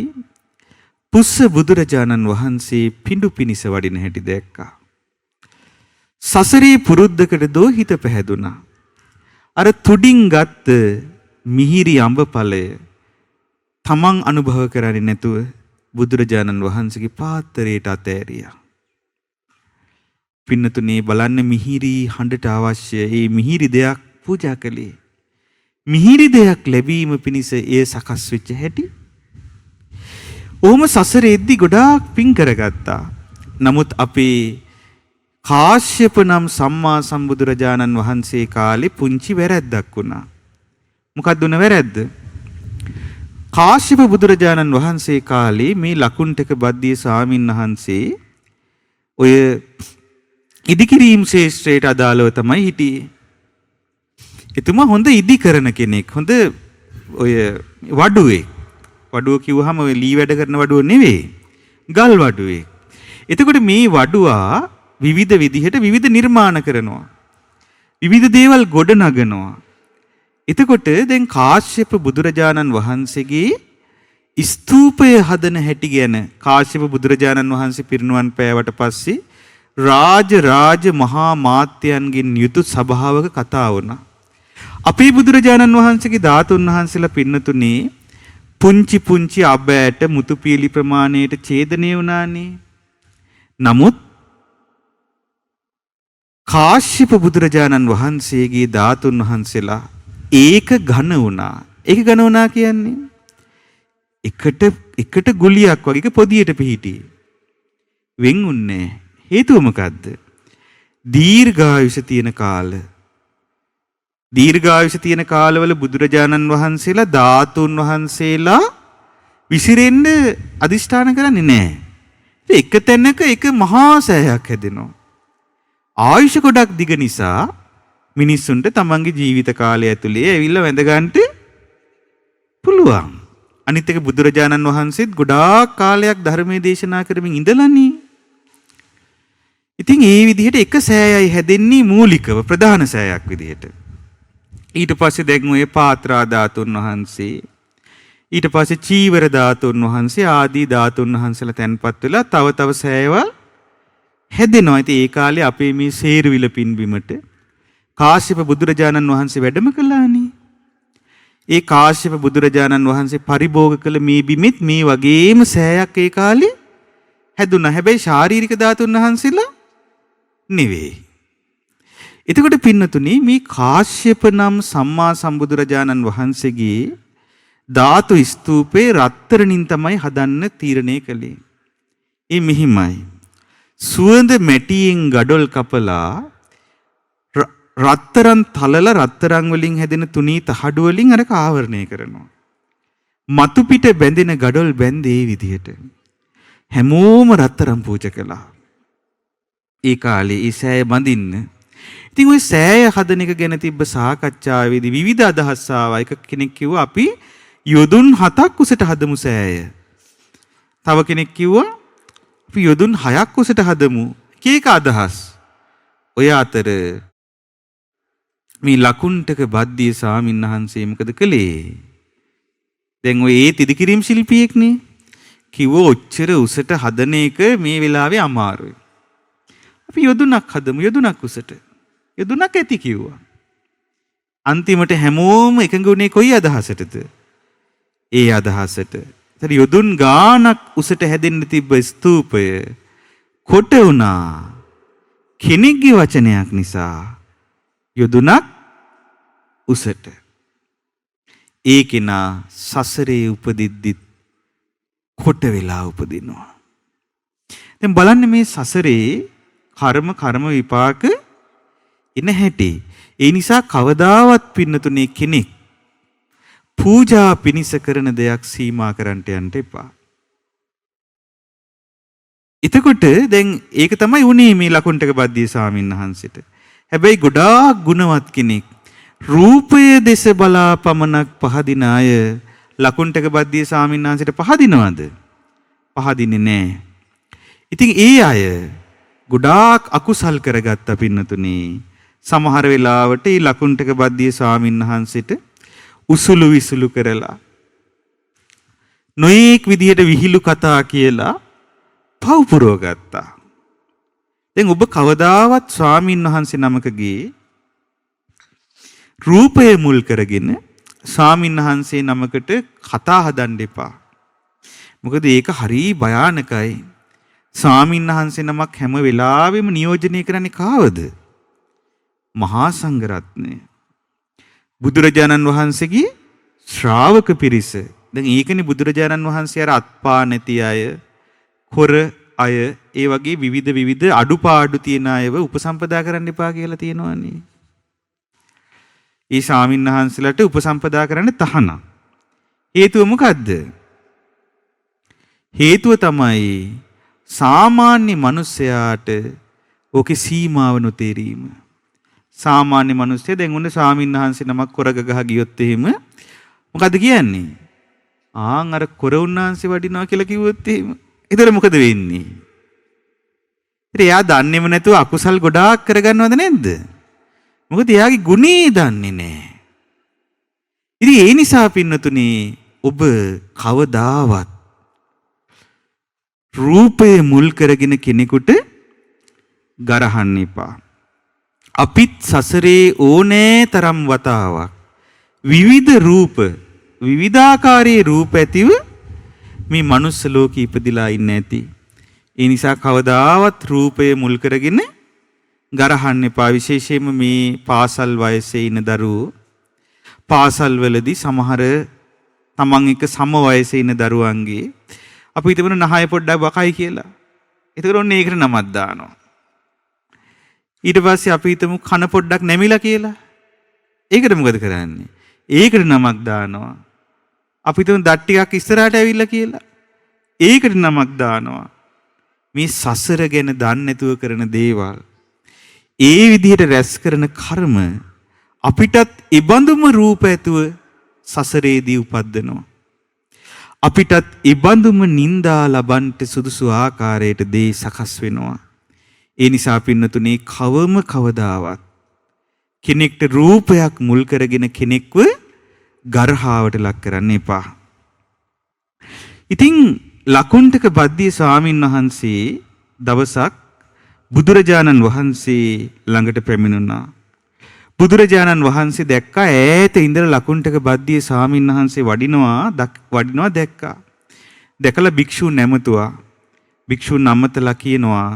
පුස්ස බුදුරජාණන් වහන්සේ පිඬු පිනිස වඩින හැටි දැක්කා. සසරේ පුරුද්දකට දෝ හිත පැහැදුනා. අර තුඩින් ගත්ත මිහිරි අඹ ඵලය තමන් අනුභව කරන්නේ නැතුව බුදුරජාණන් වහන්සේගේ පාත්‍රයට අතෑරියා. පින්නතුනේ බලන්න මිහිරි හඬට අවශ්‍ය මේ මිහිරි දෙයක් පූජා කළේ. මිහිරි දෙයක් ලැබීම පිණිස ඒ සකස් වෙච්ච හැටි. ඔහොම සසරෙද්දි ගොඩාක් පින් කරගත්තා. නමුත් අපේ කාශ්‍යප නම් සම්මා සම්බුදුරජාණන් වහන්සේ කාලේ පුංචි වැරැද්දක් වුණා. මොකක්ද උන වැරැද්ද? කාශ්‍යප බුදුරජාණන් වහන්සේ කාලේ මේ ලකුණ්ඨක බද්දිය ස්වාමීන් වහන්සේ ඔය ඉදිකිරීම් ශේෂ්ත්‍රයට අදාළව තමයි හිටියේ. එතුමා හොඳ ඉදි කරන කෙනෙක්. හොඳ ඔය වඩුවේ. වඩුව කිව්වහම ඔය ලී වැඩ කරන වඩුව නෙවෙයි. ගල් වඩුවේ. එතකොට මේ වඩුවා විවිධ විදිහට විවිධ නිර්මාණ කරනවා. විවිධ දේවල් ගොඩ නගනවා. එතකොට දැන් කාශ්‍යප බුදුරජාණන් වහන්සේගේ ස්තූපය හදන හැටි ගැන කාශ්‍යප බුදුරජාණන් වහන්සේ පිරිනුවන් පෑවට පස්සේ රාජ මහා මාත්‍යයන්ගෙන් යුතු සභාවක කතා වුණා. අපේ බුදුරජාණන් වහන්සේගේ ධාතුන් වහන්සේලා පින්නතුනේ පුංචි අබෑට මුතු පීලි ප්‍රමාණයට ඡේදනය වුණානේ. නමුත් කාශ්‍යප බුදුරජාණන් වහන්සේගේ ධාතුන් වහන්සේලා ඒක ඝන වුණා. ඒක ඝන වුණා කියන්නේ එකට ගුලියක් වගේ පොදියට පිහිටියේ. වෙන්ුන්නේ හේතුව මොකද්ද? දීර්ඝායුෂ තියෙන කාල. දීර්ඝායුෂ තියෙන කාලවල බුදුරජාණන් වහන්සේලා ධාතුන් වහන්සේලා විසිරෙන්න අදිෂ්ඨාන කරන්නේ නැහැ. එක තැනක එක මහා සෑයක් හැදෙනවා. ආයුෂ ගොඩක් දිග නිසා මිනිස්සුන්ට තමන්ගේ ජීවිත කාලය ඇතුලේ ඇවිල්ලා වැඳ ගන්නට පුළුවන්. අනිත් එක බුදුරජාණන් වහන්සේත් ගොඩාක් කාලයක් ධර්මයේ දේශනා කරමින් ඉඳලානේ. ඉතින් ඒ විදිහට එක සෑයයි හැදෙන්නේ මූලිකව ප්‍රධාන සෑයක් විදිහට. ඊට පස්සේ දැන් ඔය පාත්‍රා ධාතුන් වහන්සේ ඊට පස්සේ චීවර ධාතුන් වහන්සේ ආදී ධාතුන් වහන්සේලා තැන්පත් වෙලා තව සෑයවල් හැදෙනවා. ඉතින් ඒ කාලේ අපේ මේ සේරුවිල පින්බිමට කාශ්‍යප බුදුරජාණන් වහන්සේ වැඩම කළානේ. ඒ කාශ්‍යප බුදුරජාණන් වහන්සේ පරිභෝග කළ මේ බිමෙත් මේ වගේම සෑයක් ඒ කාලේ හැදුණා. හැබැයි ශාරීරික ධාතුන් වහන්සේලා නෙවෙයි. එතකොට පින්නතුනි මේ කාශ්‍යප නම් සම්මා සම්බුදුරජාණන් වහන්සේගේ ධාතු ස්තූපේ රත්තරණින් තමයි හදන්න තීරණය කළේ. ඒ මෙහිමයි. සුවඳ මැටියෙන් ගඩොල් කපලා රත්තරන් තලලා රත්තරන් වලින් හැදෙන තුනී තහඩු වලින් අරක ආවරණය කරනවා. මතු පිට බැඳෙන ගඩොල් බැඳේ ඒ විදිහට. හැමෝම රත්තරන් පූජා කළා. ඒ කාලේ ඒ සෑය බඳින්න. ඉතින් ওই සෑය හදන එක ගැන තිබ්බ සාකච්ඡාවේදී විවිධ අදහස් ආවා. එක කෙනෙක් කිව්වා අපි යොදුන් 7ක් උසට හදමු සෑය. තව කෙනෙක් කිව්වා අපි යොදුන් 6ක් උසට හදමු. කීක අදහස්. ඔය අතර මේ ලකුණ්ඨක බද්දිය ස්වාමීන් වහන්සේ මොකද කළේ? දැන් ඔය ඒ තිදිකිරීම් ශිල්පියෙක්නේ. කිව්ව ඔච්චර උසට හදන එක මේ වෙලාවේ අමාරුයි. අපි යොදුනක් හදමු යොදුනක් උසට. යොදුනක් ඇති කිව්වා. අන්තිමට හැමෝම එකඟ වුණේ කොයි අදහසටද? ඒ අදහසට. ඒතර යොදුන් ගානක් උසට හැදෙන්න තිබ්බ ස්තූපය කොට වුණා. කෙනෙක්ගේ වචනයක් නිසා යොදුනක් උසට. ඒ කෙනා සසරේ උපදිද්දි කොට වෙලා උපදිනවා. දැන් බලන්න මේ සසරේ කර්ම විපාක එන හැටි. ඒ නිසා කවදාවත් පින්නතුනේ කෙනෙක් පූජා පිනිස කරන දෙයක් සීමා කරන්නට යන්න එපා. එතකොට දැන් ඒක තමයි උනේ මේ ලකුණ්ඨක බද්දිය ස්වාමීන් වහන්සේට. හැබැයි ගොඩාක් ගුණවත් කෙනෙක් රූපය දෙස බලා පමණක් පහදින අය ලකුණ්ඨක බද්දිය ස්වාමීන් වහන්සේට පහදිනවද? පහදින්නේ නැහැ. ඉතින් ඒ අය ගොඩාක් අකුසල් කරගත්ත පින්නතුනේ. සමහර වෙලාවට මේ ලකුණ්ඨක බද්දිය ස්වාමීන් වහන්සේට උසුළු විසුළු කරලා නොඑක් විදිහට විහිළු කතා කියලා පව් පුරව ගත්තා. දැන් ඔබ කවදාවත් ස්වාමීන් වහන්සේ නමකගේ රූපය මුල් කරගෙන ස්වාමීන් වහන්සේ නමකට කතා හදන්න එපා. මොකද ඒක හරි භයානකයි. ස්වාමීන් වහන්සේ නමක් හැම වෙලාවෙම නියෝජනය කරන්නේ කාවද? මහා සංඝරත්නය. බුදුරජාණන් වහන්සේගේ ශ්‍රාවක පිරිස. දැන් ඒකනේ බුදුරජාණන් වහන්සේ අර අත්පා නැති අය, කොර අය, ඒ වගේ විවිධ අඩුපාඩු තියෙන අයව උපසම්පදා කරන්න එපා කියලා තියෙනවානේ. ඒ ස්වාමීන් වහන්සේලාට උපසම්පදා කරන්න තහනම්. හේතුව මොකද්ද? හේතුව තමයි සාමාන්‍ය මිනිසයාට ඕකේ සීමාව නොතේරීම. සාමාන්‍ය මිනිස්සු දැන් උන්නේ ස්වාමීන් වහන්සේ නමක් කොරග ගහ ගියොත් එහෙම මොකද කියන්නේ? අර කොර උන්වහන්සේ වඩිනවා කියලා කිව්වොත් එහෙම. ඒතර මොකද වෙන්නේ? ඉතින් එයා දන්නේම නැතුව අකුසල් ගොඩාක් කරගන්නවද නැද්ද? මොකද එයාගේ ගුණේ දන්නේ නැහැ. ඉතින් ඒ නිසා පින්නතුනේ ඔබ කවදාවත් රූපය මුල් කරගෙන කෙනෙකුට ගරහන්න එපා. අපිත් සසරේ ඕනෑ තරම් වතාවක් විවිධ රූප විවිධාකාරයේ රූප ඇතිව මේ මනුස්ස ලෝකෙ ඉපදිලා ඉන්නේ නැති. ඒ නිසා කවදාවත් රූපය මුල් කරගෙන ගරහන්න එපා. විශේෂයෙන්ම මේ පාසල් වයසේ ඉන්න දරුවෝ පාසල් වලදී සමහර තමන් එක සම වයසේ ඉන්න දරුවන්ගේ අපි හිතමු නහය පොඩ්ඩක් බකයි කියලා. ඒතකොට ඔන්න ඒකට නමක් දානවා. ඊට පස්සේ අපි හිතමු කන පොඩ්ඩක් නැමිලා කියලා. ඒකට මොකද කරන්නේ? ඒකට නමක් දානවා. අපි හිතමු දත් ටිකක් ඉස්සරහට ඇවිල්ලා කියලා. ඒකට නමක් දානවා. මේ සසර ගැන දන්නේ නැතුව කරන දේවල් ඒ විදිහට රැස් කරන කර්ම අපිටත් ඉබඳුම රූප ඇතුව සසරේදී උපද්දනවා. අපිටත් ඉබඳුම නිന്ദා ලබන්ට සුදුසු ආකාරයට දේ සකස් වෙනවා. ඒ නිසා පින්නතුනේ කවම කවදාවත් කෙනෙක්ට රූපයක් මුල් කරගෙන කෙනෙක්ව ගර්හාවට ලක් කරන්න එපා. ඉතින් ලකුණ්ඨක බද්දිය ස්වාමීන් වහන්සේ දවසක් බුදුරජාණන් වහන්සේ ළඟට පැමිණුණා. බුදුරජාණන් වහන්සේ දැක්කා ඈත ඉඳලා ලකුණ්ඨක බද්දිය ස්වාමීන් වහන්සේ වඩිනවා දැක්කා. දැකලා භික්ෂුන් නැමතුවා. භික්ෂුන් නමතලා කියනවා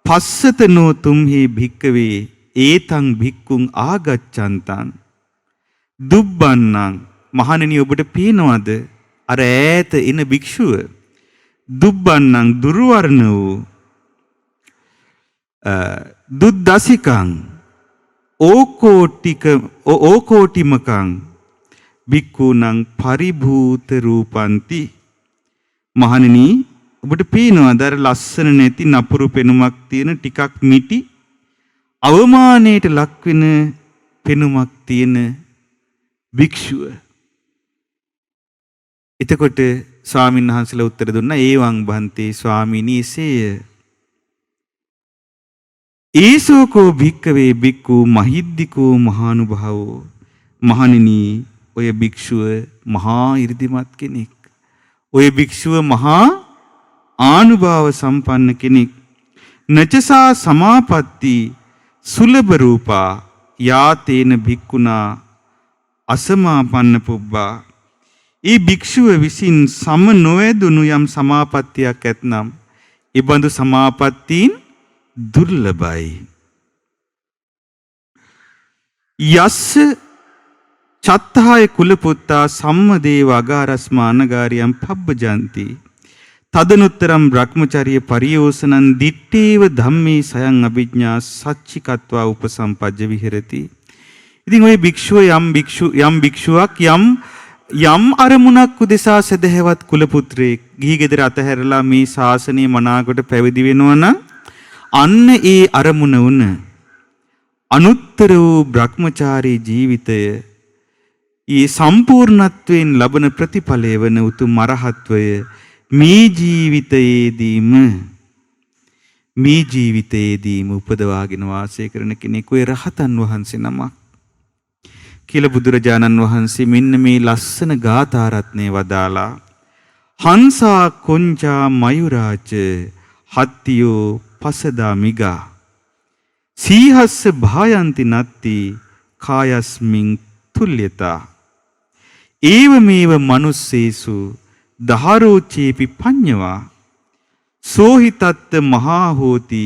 පස්සතනෝ තුම්හි භික්කවේ ඒතං භික්කුං ආගච්ඡන්තං දුබ්බන්නං මහණෙනි ඔබට පේනවද අර ඈත එන භික්ෂුව දුබ්බන්නං දුර්වර්ණ වූ දුද්දසිකං ඕකෝටිමකං භික්ඛූනං පරිභූත රූපන්ති මහණෙනි ඔබට පේනවද අර ලස්සන නැති නපුරු පෙනුමක් තියෙන ටිකක් මිටි අවමානයට ලක්වෙන පෙනුමක් තියෙන භික්ෂුව. එතකොට ස්වාමීන් වහන්සේලා උත්තර දුන්නා ඒවං බන්තේ ස්වාමීනි එසේය. ඒසෝකෝ භික්කවේ භික්ඛු මහිද්దికෝ මහානුභාවෝ මහණෙනි ඔය භික්ෂුව මහා 이르දිමත් කෙනෙක්. ඔය භික්ෂුව මහා ආනුභාව සම්පන්න කෙනෙක්. නචසා සමාපatti සුලභ රූපා යාතේන භික්ඛුනා අසමාපන්න පුබ්බා. ඒ භික්ෂුව විසින් සම නොවැදුණු යම් සමාපත්තියක් ඇතනම් ඒ බඳු සමාපත්තීන් දුර්ලභයි. යස්ස චත්තාය කුලපුත්තා සම්මදේව අගාරස්මානගාරියම් පබ්බජන්ති තදනුත්තරම් බ්‍රහ්මචර්ය පරියෝසනං දිත්තේව ධම්මේ සයං අභිඥා සච්චිකත්වා උපසම්පජ්ජ විහෙරති. ඉතින් ওই භික්ෂුව යම් භික්ෂුවක් යම් අරමුණක් උදෙසා සදහැවත් කුලපුත්‍රයෙක් ගිහි ගෙදර අතහැරලා මේ ශාසනය මනාකොට පැවිදි වෙනවා නම් අන්න ඒ අරමුණ වුණ අනුත්තර වූ බ්‍රහ්මචාරී ජීවිතය ඊ සම්පූර්ණත්වයෙන් ලබන ප්‍රතිඵලය වන උතුම් අරහත්වය මේ ජීවිතයේදීම උපදවාගෙන වාසය කරන කෙනෙක් ඔය රහතන් වහන්සේ නමක් කියලා බුදුරජාණන් වහන්සේ මෙන්න මේ ලස්සන ගාථා රත්නය වදාලා හංසා කොංචා මයුරාච හත්තියෝ පසදා මිගා සීහස්ස භායන්ති නත්ති කායස්මින් තුල්්‍යතා ඒවමේව මනුස්සේසු දහරෝචේපි පඤ්ඤවා සෝහිතත්ත මහා හෝති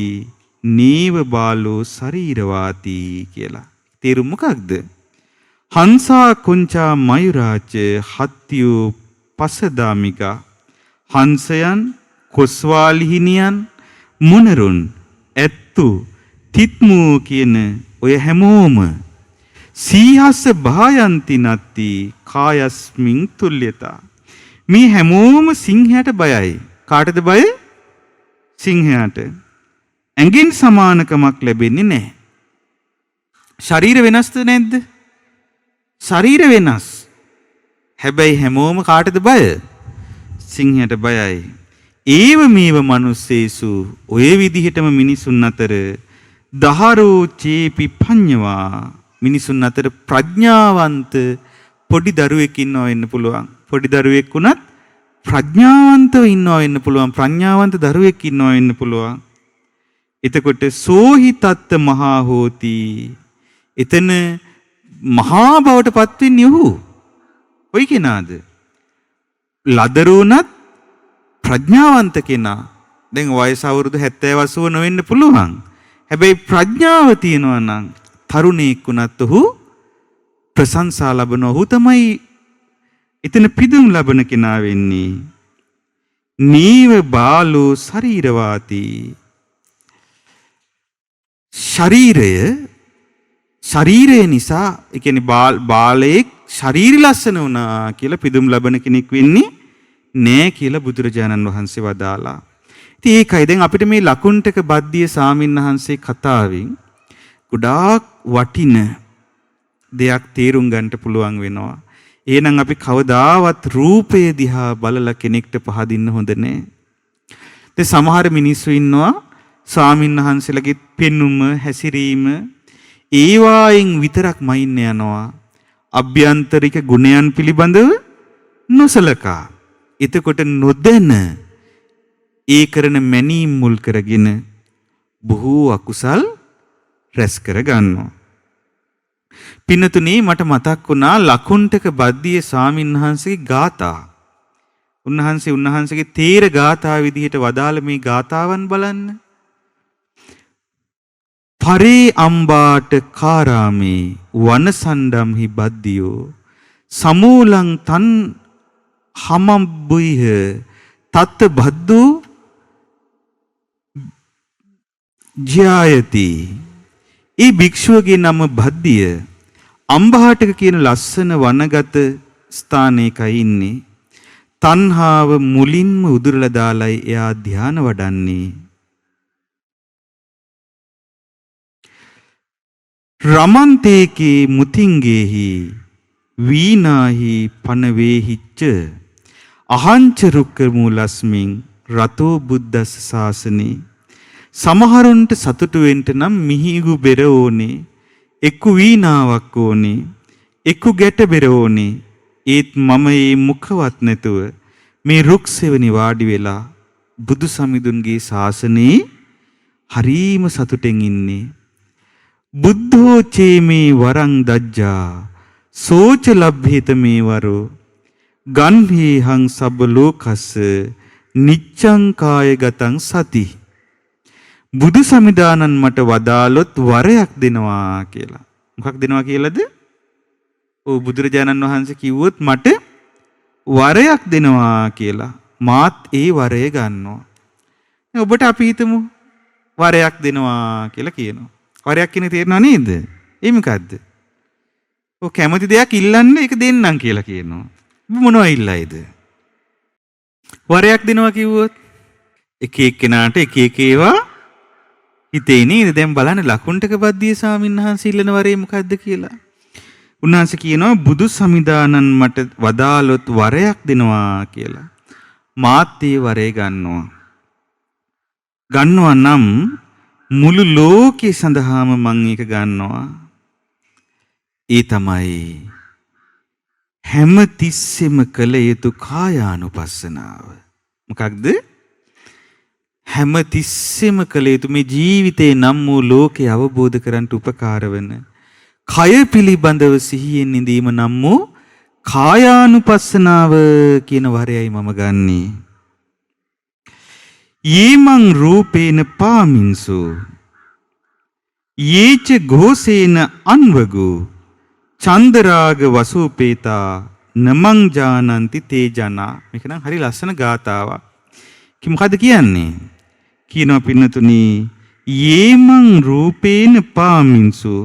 නේව බාලෝ ශරීරවාති කියලා. තේරුම මොකක්ද? හංසා කුංචා මයුරාච හත්තියෝ පසදාමිකා හංසයන් කොස්වාලිහිනියන් මුනරුන් ඇත්තු තිත්මූ කියන ඔය හැමෝම සීහස්ස භායන්ති නත්ති කායස්මින් තුල්්‍යතා මේ හැමෝම සිංහයට බයයි. කාටද බය? සිංහයාට. ඇඟෙන් සමානකමක් ලැබෙන්නේ නැහැ. ශරීර වෙනස්ද නැද්ද? ශරීර වෙනස්. හැබැයි හැමෝම කාටද බය? සිංහයට බයයි. ඒව මේව මිනිස්සේසු ඔය විදිහටම මිනිසුන් අතර දහරෝ චේපි පඤ්ඤවා මිනිසුන් අතර ප්‍රඥාවන්ත පොඩි දරුවෙක් ඉන්නවා වෙන්න පුළුවන්. පොඩි දරුවෙක් වුණත් ප්‍රඥාවන්තව ඉන්නවා වෙන්න පුළුවන්. ප්‍රඥාවන්ත දරුවෙක් ඉන්නවා වෙන්න පුළුවන්. එතකොට සෝහි තත්ත මහා හෝති. එතන මහා බවට පත් වෙන්නේ ඔහු. කොයි කෙනාද? ලදරුණත් ප්‍රඥාවන්ත කෙනා. දැන් වයස අවුරුදු 70 80 නොවෙන්න පුළුවන්. හැබැයි ප්‍රඥාව තියෙනවා නම් තරුණයෙක් වුණත් ඔහු ප්‍රශංසා ලබන ඔහු තමයි එතන පිදුම් ලබන කෙනා වෙන්නේ. නීව බාලෝ ශරීරවාති. ශරීරය නිසා ඒ කියන්නේ බාලයෙක් ශරීර ලස්සන වුණා කියලා පිදුම් ලබන කෙනෙක් වෙන්නේ නෑ කියලා බුදුරජාණන් වහන්සේ වදාලා. ඉතින් ඒකයි දැන් අපිට මේ ලකුණ්ඨක බද්දිය සාමින්හන්සේ කතාවෙන් ගොඩාක් වටින දෙයක් තේරුම් ගන්නට පුළුවන් වෙනවා. එහෙනම් අපි කවදාවත් රූපය දිහා බලලා කෙනෙක්ට පහදින්න හොඳ නෑ. දැන් සමහර මිනිස්සු ඉන්නවා ස්වාමින්වහන්සේලාගේ පෙනුම හැසිරීම ඒවායින් විතරක් මයින්න යනවා. අභ්‍යන්තරික ගුණයන් පිළිබඳව නොසලකා. එතකොට නොදැන ඒ කරන මැනීම් මුල් කරගෙන බොහෝ අකුසල් රැස් කර ගන්නවා. පින්නතුනේ මට මතක් වුණා ලකුණ්ඨක බද්දිය ස්වාමින්වහන්සේගේ ගාථා. උන්වහන්සේගේ තේර ගාථා විදිහට වදාළ මේ ගාථාවන් බලන්න. පරේ අම්බාට කාරාමේ වනසණ්ඩම්හි බද්දියෝ සමූලං තන් හමබ්බුයිහ තත්ත බද්දෝ ජායති. ඒ භික්ෂුවගේ නම බද්දිය අම්බාටක කියන ලස්සන වනගත ස්ථානයකයි ඉන්නේ. තණ්හාව මුලින්ම උදුරලා දාලයි එයා ධ්‍යාන වඩන්නේ. රමන්තේකේ මුතිංගේහි වීනාහි පනවේහිච්ච අහංච රුක්ක මූලස්මින් රතෝ බුද්දස්ස ශාසනේ. සමහරුන්ට සතුටු වෙන්න නම් මිහිගු බෙර ඕනේ, එක්කු වීණාවක් ඕනේ, එක්කු ගැට බෙර ඕනේ. ඒත් මම මේ මුඛවත් නැතුව මේ රුක් සෙවණි වාඩි වෙලා බුදු සමිඳුන්ගේ ශාසනේ හරීම සතුටෙන් ඉන්නේ. බුද්ධෝ චේමේ වරං දජ්ජා සෝච ලබ්භේත මේ වරෝ ගන්හේහං සබ්බ ලෝකස්ස නිච්ඡං කායගතං සති. බුදු සමිදානන් මට වදාළොත් වරයක් දෙනවා කියලා. මොකක් දෙනවා කියලාද? ඔව් බුදුරජාණන් වහන්සේ කිව්වොත් මට වරයක් දෙනවා කියලා. මාත් ඒ වරය ගන්නවා. ඔබට අපි හිතමු වරයක් දෙනවා කියලා කියනවා. වරයක් කියන්නේ තේරෙනව නේද? ඒ මොකද්ද? ඔව් කැමති දෙයක් ඉල්ලන්න ඒක දෙන්නම් කියලා කියනවා. ඔබ මොනවයි ඉල්ලයිද? වරයක් දෙනවා කිව්වොත් එක එක්කෙනාට එක එක ඒවා හිතේ නේද? දැන් බලන්න ලකුණ්ඨක බද්දිය ස්වාමින්වහන්සේ ඉල්ලන වරේ මොකද්ද කියලා. උන්වහන්සේ කියනවා බුදු සමිදානන් මට වදාළොත් වරයක් දෙනවා කියලා. මාත් ඒ වරේ ගන්නවා. ගන්නවා නම් මුළු ලෝකේ සඳහාම මම ඒක ගන්නවා. ඒ තමයි හැම තිස්සෙම කළ යුතු කායානුපස්සනාව. මොකක්ද? හැම තිස්සෙම කළ යුතු මේ ජීවිතේ නම් වූ ලෝකේ අවබෝධ කරගන්න උපකාර වෙන කය පිළිබඳව සිහියෙන් ඉඳීම නම් වූ කායානුපස්සනාව කියන වරයයි මම ගන්නෙ. යේමං රූපේන පාමින්සු යේච ഘോഷේන අන්වගු චන්දරාග වසූපේතා නමං ජානන්ති තේ ජනා. මේක නම් හරි ලස්සන ගාතාවක්. මොකද්ද කියන්නේ? කියනවා පින්නතුනි යේමං රූපේන පාමින්සු.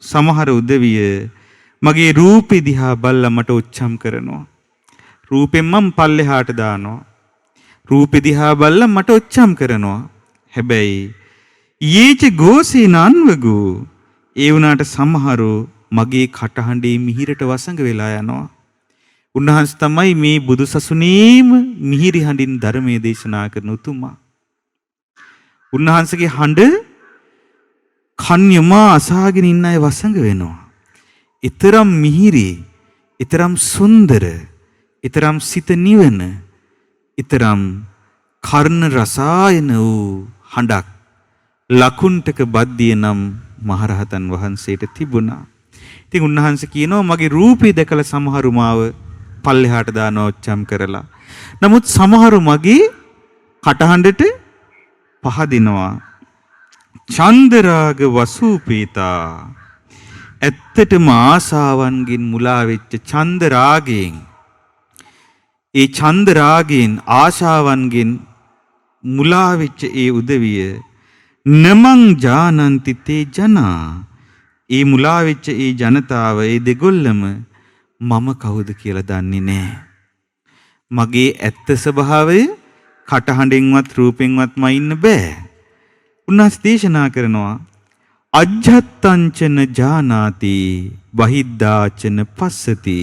සමහර උදවිය මගේ රූපෙ දිහා බලලා මට උච්චම් කරනවා. රූපෙන් මම පල්ලෙහාට දානවා. රූපෙ දිහා බලලා මට ඔච්චම් කරනවා. හැබැයි ඊච ഘോഷේන අන්වගු ඒ වුණාට සමහරු මගේ කටහඬේ මිහිරට වසඟ වෙලා යනවා. උන්වහන්සේ තමයි මේ බුදුසසුනේම මිහිරි හඬින් ධර්මයේ දේශනා කරන උතුමා. උන්වහන්සේගේ හඬ කන් යමා අසාගෙන ඉන්න අය වසඟ වෙනවා. ඊතරම් මිහිරි, ඊතරම් සුන්දර, ඊතරම් සිත නිවන, ඊතරම් කර්ණ රසායන වූ හඬක් ලකුණ්ඨක බද්දිය නම් මහරහතන් වහන්සේට තිබුණා. ඉතින් උන්වහන්සේ කියනවා මගේ රූපේ දැකලා සමහරු මාව පල්ලෙහාට දානවා ඔච්චම් කරලා. නමුත් සමහරු මගේ කටහඬට පහදිනවා. චන්දරාග වසූපීතා. ඇත්තටම ආසාවන්ගෙන් මුලා වෙච්ච චන්දරාගයෙන්, ඒ චන්දරාගයෙන් ආශාවන්ගෙන් මුලා වෙච්ච ඒ උදවිය නමං ජානන්ති තේ ජනා. ඒ මුලා වෙච්ච ඒ ජනතාව, ඒ දෙගොල්ලම මම කවුද කියලා දන්නේ නැහැ. මගේ ඇත්ත ස්වභාවය කටහඬෙන්වත් රූපෙන්වත් මයින්න බෑ. උන්වහන්සේ දේශනා කරනවා අජ්ජත්තංචන ජානාති බහිද්ධාචන පස්සති.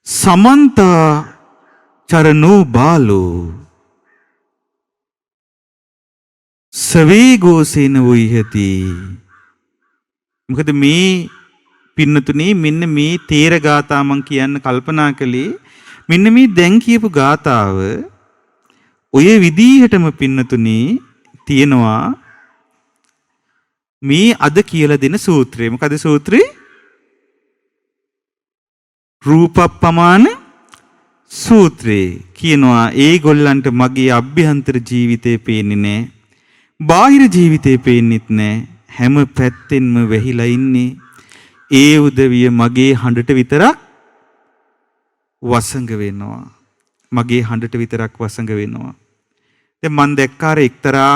සමන්තා චරණෝ බාලෝ සවේගෝසේන වොයිහති. මොකද මේ පින්නතුනේ මෙන්න මේ තේර ගාථා මං කියන්න කල්පනා කළේ මෙන්න මේ දැන් කියපු ගාථාව ඔය විදිහටම පින්නතුනේ තියෙනවා මේ අද කියලා දෙන සූත්‍රය. මොකද සූත්‍රේ? රූපප්පමාන සූත්‍රේ. කියනවා ඒගොල්ලන්ට මගේ අභ්‍යන්තර ජීවිතේ පේන්නේ නැහැ. බාහිර ජීවිතේ පේන්නෙත් නැහැ. හැම පැත්තෙන්ම වැහිලා ඉන්නේ. ඒ උදවිය මගේ හඬට විතරක් වසඟ වෙනවා. මගේ හඬට විතරක් වසඟ වෙනවා. දැන් මම දැක්කාර එක්තරා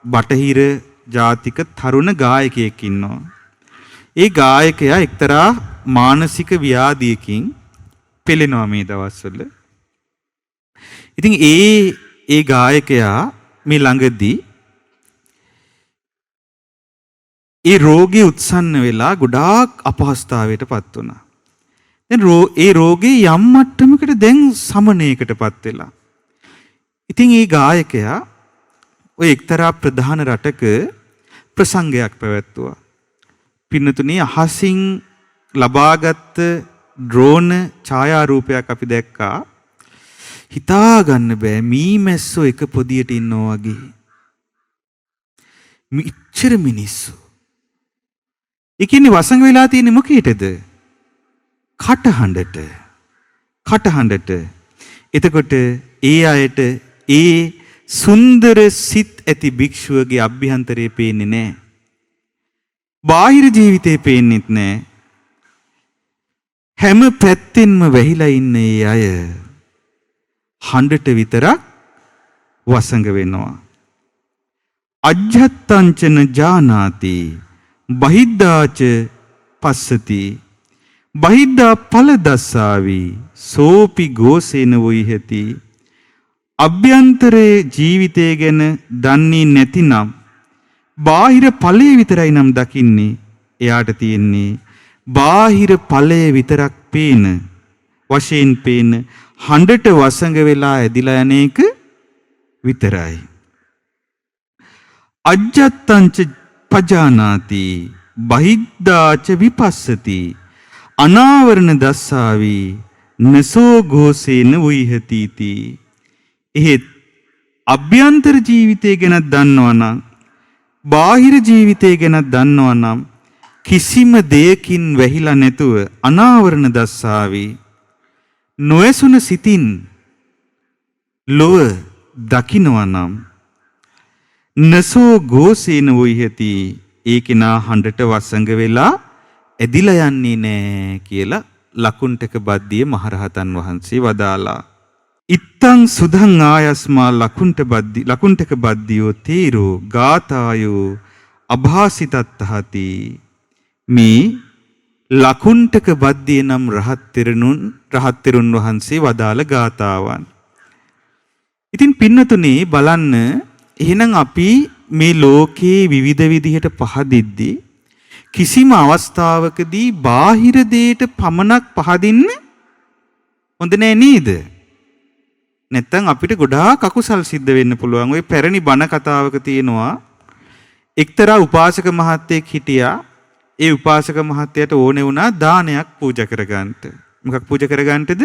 බටහිර ජාතික තරුණ ගායකයෙක් ඉන්නවා. ඒ ගායකයා එක්තරා මානසික ව්‍යාධියකින් පෙළෙනවා මේ දවස්වල. ඉතින් ඒ ගායකයා මේ ළඟදී ඒ රෝගී උත්සන්න වෙලා ගොඩාක් අපහසුතාවයටපත් වුණා. දැන් ඒ රෝගේ යම් මට්ටමකට දැන් සමනයකටපත් වෙලා. ඉතින් ඒ ගායකයා ඔය එක්තරා ප්‍රධාන රටක ප්‍රසංගයක් පැවැත්තුවා. පින්නතුනේ අහසින් ලබාගත් ඩ්‍රෝන ඡායාරූපයක් අපි දැක්කා. හිතා ගන්න බෑ මීමැස්සෝ එක පොදියට ඉන්නවා වගේ. මිච්ඡර මිනිස්සු. ඒ කියන්නේ වසඟ වෙලා තියෙන්නේ මොකේටද? කටහඬට. කටහඬට. එතකොට ඒ අයට ඒ සුන්දර සිත් ඇති භික්ෂුවගේ අභ්‍යන්තරේ පේන්නේ නැහැ. බාහිර ජීවිතේ පේන්නෙත් නැහැ. හැම පැත්තෙන්ම වැහිලා ඉන්න ඒ අය හඬට විතරක් වසඟ වෙනවා. අජ්ජත්තංචන ජානාති බහිද්ධාච පස්සති. බහිද්ධා ඵල දස්සාවි සෝපි ගෝසේන වොයිහති. අභ්‍යන්තරයේ ජීවිතය ගැන දන්නේ නැතිනම් බාහිර ඵලය විතරයි නම් දකින්නේ. එයාට තියෙන්නේ බාහිර ඵලය විතරක් පේන වශයෙන් පේන හඬට වසඟ වෙලා ඇදිලා යන එක විතරයි. අජ්ජත්තංච පජානාති බහිද්ධාච විපස්සති. අනාවරණ දස්සාවි නසෝ ഘോഷේන උයිහතිති. එහෙත් අභ්‍යන්තර ජීවිතය ගැන දන්නවනම් බාහිර ජීවිතය ගැන දන්නවනම් කිසිම දෙයකින් වැහිලා නැතුව අනාවරණ දස්සාවි නොයසුන සිතින් ලොව දකින්නවනම් නසෝ ഘോഷේන උයිහති. ඒකේනා හඬට වසඟ වෙලා ඇදිලා යන්නේ නැහැ කියලා ලකුණ්ඨක බද්දිය මහරහතන් වහන්සේ වදාලා. ඉත්තං සුධං ආයස්මා ලකුණ්ඨක බද්දියෝ තීරෝ ගාතායෝ අභාසිතත්තහති. මේ ලකුණ්ඨක බද්දිය නම් රහත් තෙරුන් වහන්සේ වදාළ ගාතාවන්. ඉතින් පින්නතුනේ බලන්න එහෙනම් අපි මේ ලෝකේ විවිධ විදිහට පහදිද්දී කිසිම අවස්ථාවකදී බාහිර දෙයට පමණක් පහදින්න හොඳ නෑ නේද? නැත්තම් අපිට ගොඩාක් අකුසල් සිද්ධ වෙන්න පුළුවන්. ওই පැරණි බණ කතාවක තියෙනවා එක්තරා උපාසක මහත්තයෙක් හිටියා. ඒ උපාසක මහත්තයාට ඕනේ වුණා දානයක් පූජා කරගන්නට. මොකක් පූජා කරගන්නටද?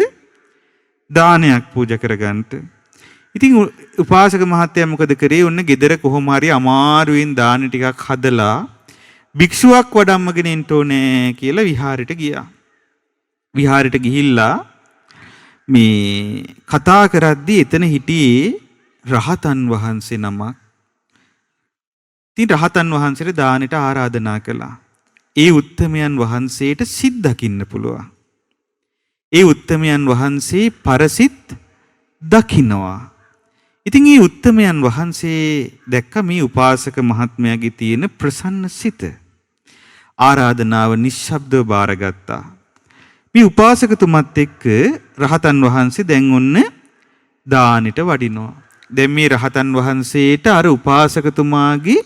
දානයක් පූජා කරගන්නට. ඉතින් උපාසක මහත්තයා මොකද කරේ? ඔන්න ගෙදර කොහොම හරි අමාරුවෙන් දාන ටිකක් හදලා භික්ෂුවක් වඩම්මගෙන ඉන්න ඕනේ කියලා විහාරෙට ගියා. විහාරෙට ගිහිල්ලා මේ කතා කරද්දී එතන හිටියේ රහතන් වහන්සේ නමක්. ඉතින් රහතන් වහන්සේට දානෙට ආරාධනා කළා. ඒ උත්තමයන් වහන්සේට සිත් දකින්න පුළුවන්. ඒ උත්තමයන් වහන්සේ පරසිත දකින්නවා. ඉතින් මේ උත්තමයන් වහන්සේ දැක්ක මේ උපාසක මහත්මයාගේ තියෙන ප්‍රසන්න සිත. ආරාධනාව නිශ්ශබ්දව බාරගත්තා. මේ උපාසකතුමත් එක්ක රහතන් වහන්සේ දැන් ඔන්න දානෙට වඩිනවා. දැන් මේ රහතන් වහන්සේට අර උපාසකතුමාගේ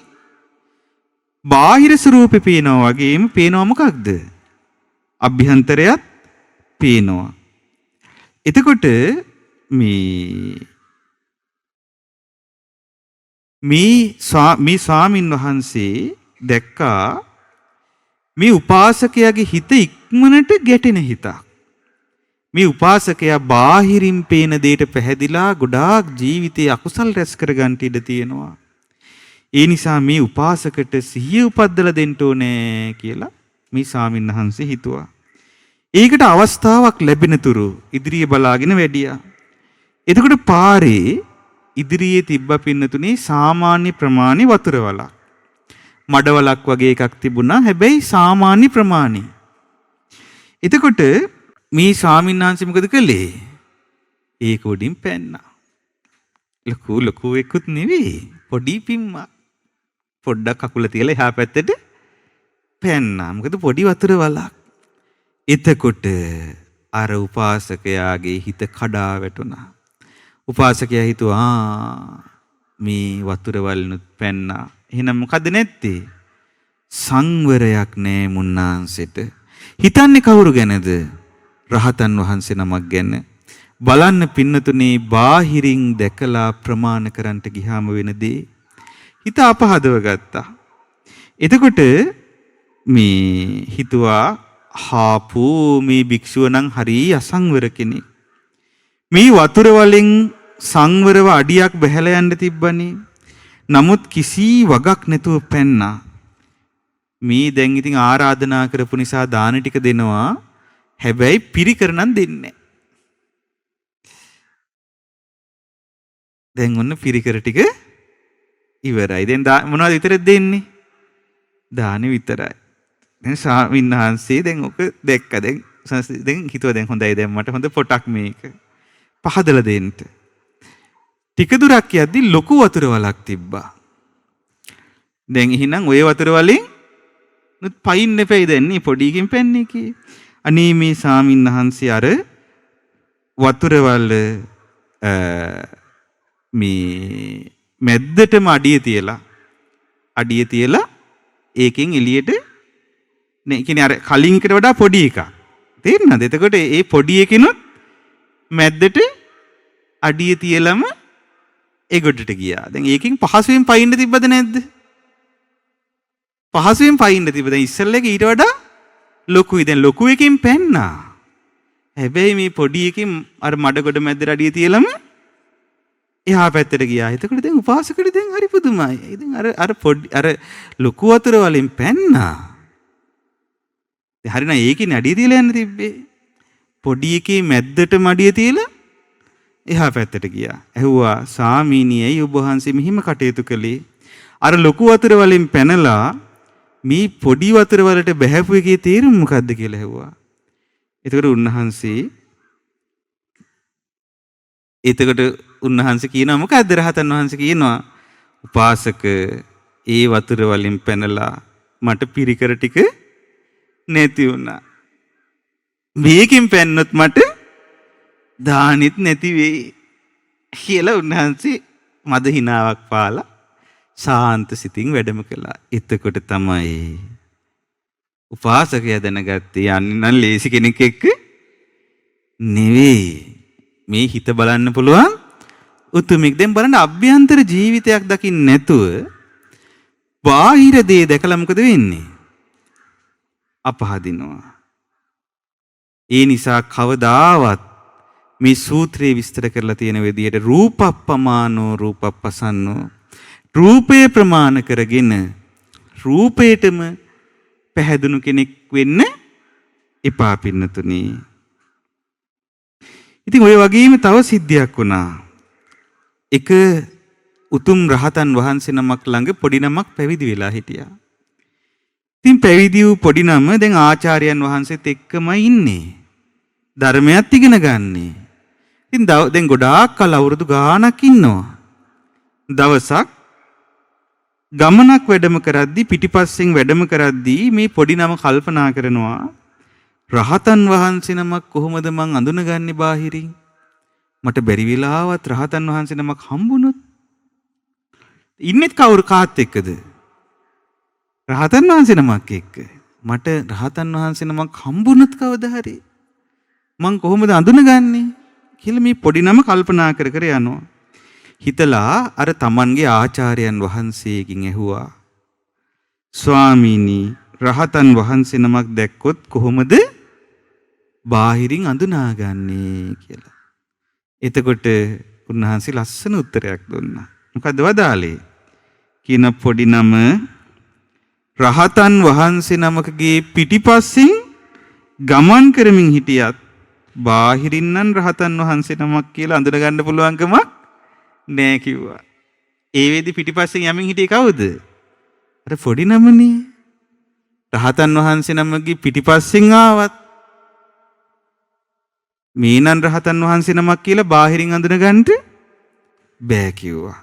බාහිර ස්වරූපේ පේනවා වගේම පේනවා මොකක්ද? අභ්‍යන්තරයත් පේනවා. එතකොට මේ ස්වාමින් වහන්සේ දැක්කා මේ උපාසකයාගේ හිත ඉක්මනට ගැටෙන හිතක්. මේ උපාසකයා බාහිරින් පේන දෙයට පැහැදිලා ගොඩාක් ජීවිතයේ අකුසල් රැස් කරගන්න ඉඩ තියෙනවා. ඒ නිසා මේ උපාසකට සිහිය උපද්දලා දෙන්න ඕනේ කියලා මේ ස්වාමීන් වහන්සේ හිතුවා. ඒකට අවස්ථාවක් ලැබෙන තුරු ඉදිරිය බලාගෙන වැඩියා. එතකොට පාරේ ඉදිරියේ තිබ්බ පින්නතුනේ සාමාන්‍ය ප්‍රමාණි වතුර වලක්. මඩ වලක් වගේ එකක් තිබුණා. හැබැයි සාමාන්‍ය ප්‍රමාණි. එතකොට මේ ස්වාමීන් වහන්සේ මොකද කළේ? ඒක උඩින් පැන්නා. ලොකු එක්කුත් නෙවෙයි. පොඩි පිම්මා. පොඩ්ඩක් කකුල තියලා එහා පැත්තට පැන්නා. මොකද පොඩි වතුර වලක්. එතකොට අර උපාසකයාගේ හිත කඩා වැටුණා. උපාසකයා හිතුවා මේ වතුර වලිනුත් පැන්නා. එහෙනම් මොකද නැත්තේ? සංවරයක් නෑ මුන්නාන්සෙට. හිතන්නේ කවුරු ගැනද? රහතන් වහන්සේ නමක් ගැන. බලන්න පින්නතුනේ බාහිරින් දැකලා ප්‍රමාණ කරන්නට ගියාම වෙන දේ හිත අපහදව ගත්තා. එතකොට මේ හිතුවා හාපු මේ භික්ෂුව නම් හරි අසංවර කෙනෙක්. මේ වතුර වලින් සංවරව අඩියක් බහැලා යන්න තිබ්බනේ. නමුත් කිසි වගක් නැතුව පැන්නා. මේ දැන් ඉතින් ආරාධනා කරපු නිසා දාන ටික දෙනවා. හැබැයි පිරිකර නම් දෙන්නේ නැහැ. දැන් ඔන්න පිරිකර ටික ඉවරයි. දැන් මොනවද විතරද දෙන්නේ? දානෙ විතරයි. දැන් ස්වාමීන් වහන්සේ දැන් ඔක දැක්ක. දැන් හිතුවා දැන් හොඳයි දැන් මට හොඳ පොටක් මේක. පහදලා දෙන්න. ටික දුරක් යද්දි ලොකු වතුර වලක් තිබ්බා. දැන් එහෙනම් ওই වතුර වලින් නුත් පයින් එපෙයි දැන් නේ පොඩිකින් පැන්නේ කී. අනේ මේ ස්වාමීන් වහන්සේ අර වතුර වල මේ මැද්දටම අඩිය තියලා ඒකෙන් එළියට නේ කියන්නේ අර කලින් එකට වඩා පොඩි එකක්. තේරෙනවද? එතකොට ඒ පොඩි එකනොත් මැද්දට අඩිය තියලම ඒ ගොඩට ගියා. දැන් ඒකෙන් පහසුවෙන් පයින්න තිබ්බද නැද්ද? පහසුවෙන් පයින්න තිබ්බ. දැන් ඉස්සෙල්ලා එක ඊට වඩා ලොකුයි. දැන් ලොකු එකකින් පැන්නා. හැබැයි මේ පොඩි එකකින් අර මඩ ගොඩ මැද්දට අඩිය තියලම එහා පැත්තට ගියා. එතකොට දැන් උපාසකට දැන් හරි පුදුමයි. ඉතින් අර ලොකු වතුර වලින් පැන්නා. හරිනම් ඒකේ අඩිය තියලා යන්න තිබ්බේ. පොඩි එකේ මැද්දටම අඩිය තියලා එහා පැත්තට ගියා. ඇහුවා සාමීනියයි ඔබ වහන්සේ මෙහිම කටයුතු කළේ. අර ලොකු වතුර වලින් පැනලා මේ පොඩි වතුර වලට බහැපු එකේ තේරුම මොකද්ද කියලා ඇහුවා. එතකොට උන්වහන්සේ කියනවා මොකද්ද? රහතන් වහන්සේ කියනවා උපාසක ඒ වතුර වලින් පැනලා මට පිරිකර ටික නැති වුණා. මේකෙන් පැන්නොත් මට දානෙත් නැති වෙයි කියලා උන්වහන්සේ මද හිනාවක් පාලා සාන්ත සිතින් වැඩම කළා. එතකොට තමයි උපාසකයා දැනගත්තේ යන්නේ නම් ලේසි කෙනෙක් එක්ක නෙවෙයි. මේ හිත බලන්න පුළුවන් උතුමෙක්. දැන් බලන්න අභ්‍යන්තර ජීවිතයක් දකින්න නැතුව බාහිර දේ දැකලා මොකද වෙන්නේ? අපහදිනවා. ඒ නිසා කවදාවත් මේ සූත්‍රයේ විස්තර කරලා තියෙන විදිහට රූපප්පමානෝ රූපප්පසන්නෝ රූපේ ප්‍රමාණ කරගෙන රූපේටම පැහැදුණු කෙනෙක් වෙන්න එපා පින්නතුනි. ඉතින් ඔය වගේම තව සිද්ධියක් වුණා. එක උතුම් රහතන් වහන්සේ නමක් ළඟ පොඩි නමක් පැවිදි වෙලා හිටියා. ඉතින් පැවිදි වූ පොඩි නම දැන් ආචාර්යයන් වහන්සේත් එක්කමයි ඉන්නේ. ධර්මයක් ඉගෙන ගන්නේ. ඉතින් දැන් ගොඩාක් කල අවුරුදු ගාණක් ඉන්නවා. දවසක් ගමනක් වැඩම කරද්දී පිටිපස්සෙන් වැඩම කරද්දී මේ පොඩි නම කල්පනා කරනවා රහතන් වහන්සේ නමක් කොහොමද මං අඳුනගන්නේ බාහිරින්? මට බැරි වෙලාවත් රහතන් වහන්සේ නමක් හම්බුනොත් ඉන්නෙත් කවුරු කාත් එක්කද? රහතන් වහන්සේ නමක් එක්ක. මට රහතන් වහන්සේ නමක් හම්බුනොත් කවදා හරි මං කොහොමද අඳුනගන්නේ කියලා මේ පොඩි නම කල්පනා කර කර යනවා. හිතලා අර තමන්ගේ ආචාර්යයන් වහන්සේගෙන් ඇහුවා ස්වාමීනි රහතන් වහන්සේ නමක් දැක්කොත් කොහොමද බාහිරින් අඳුනාගන්නේ කියලා. එතකොට උන්වහන්සේ ලස්සන උත්තරයක් දුන්නා. මොකද වදාලේ? කින පොඩි නම රහතන් වහන්සේ නමකගේ පිටිපස්සෙන් ගමන් කරමින් හිටියත් බාහිරින් නම් රහතන් වහන්සේ නමක් කියලා අඳුනගන්න පුළුවන්කමක් නෑ කිව්වා. ඒ වෙදි පිටිපස්සෙන් යමින් හිටියේ කවුද? අර පොඩි නමනේ. රහතන් වහන්සේ නමගේ පිටිපස්සෙන් ආවත් මේ නම් රහතන් වහන්සේ නමක් කියලා බාහිරින් අඳුනගන්න බෑ කිව්වා.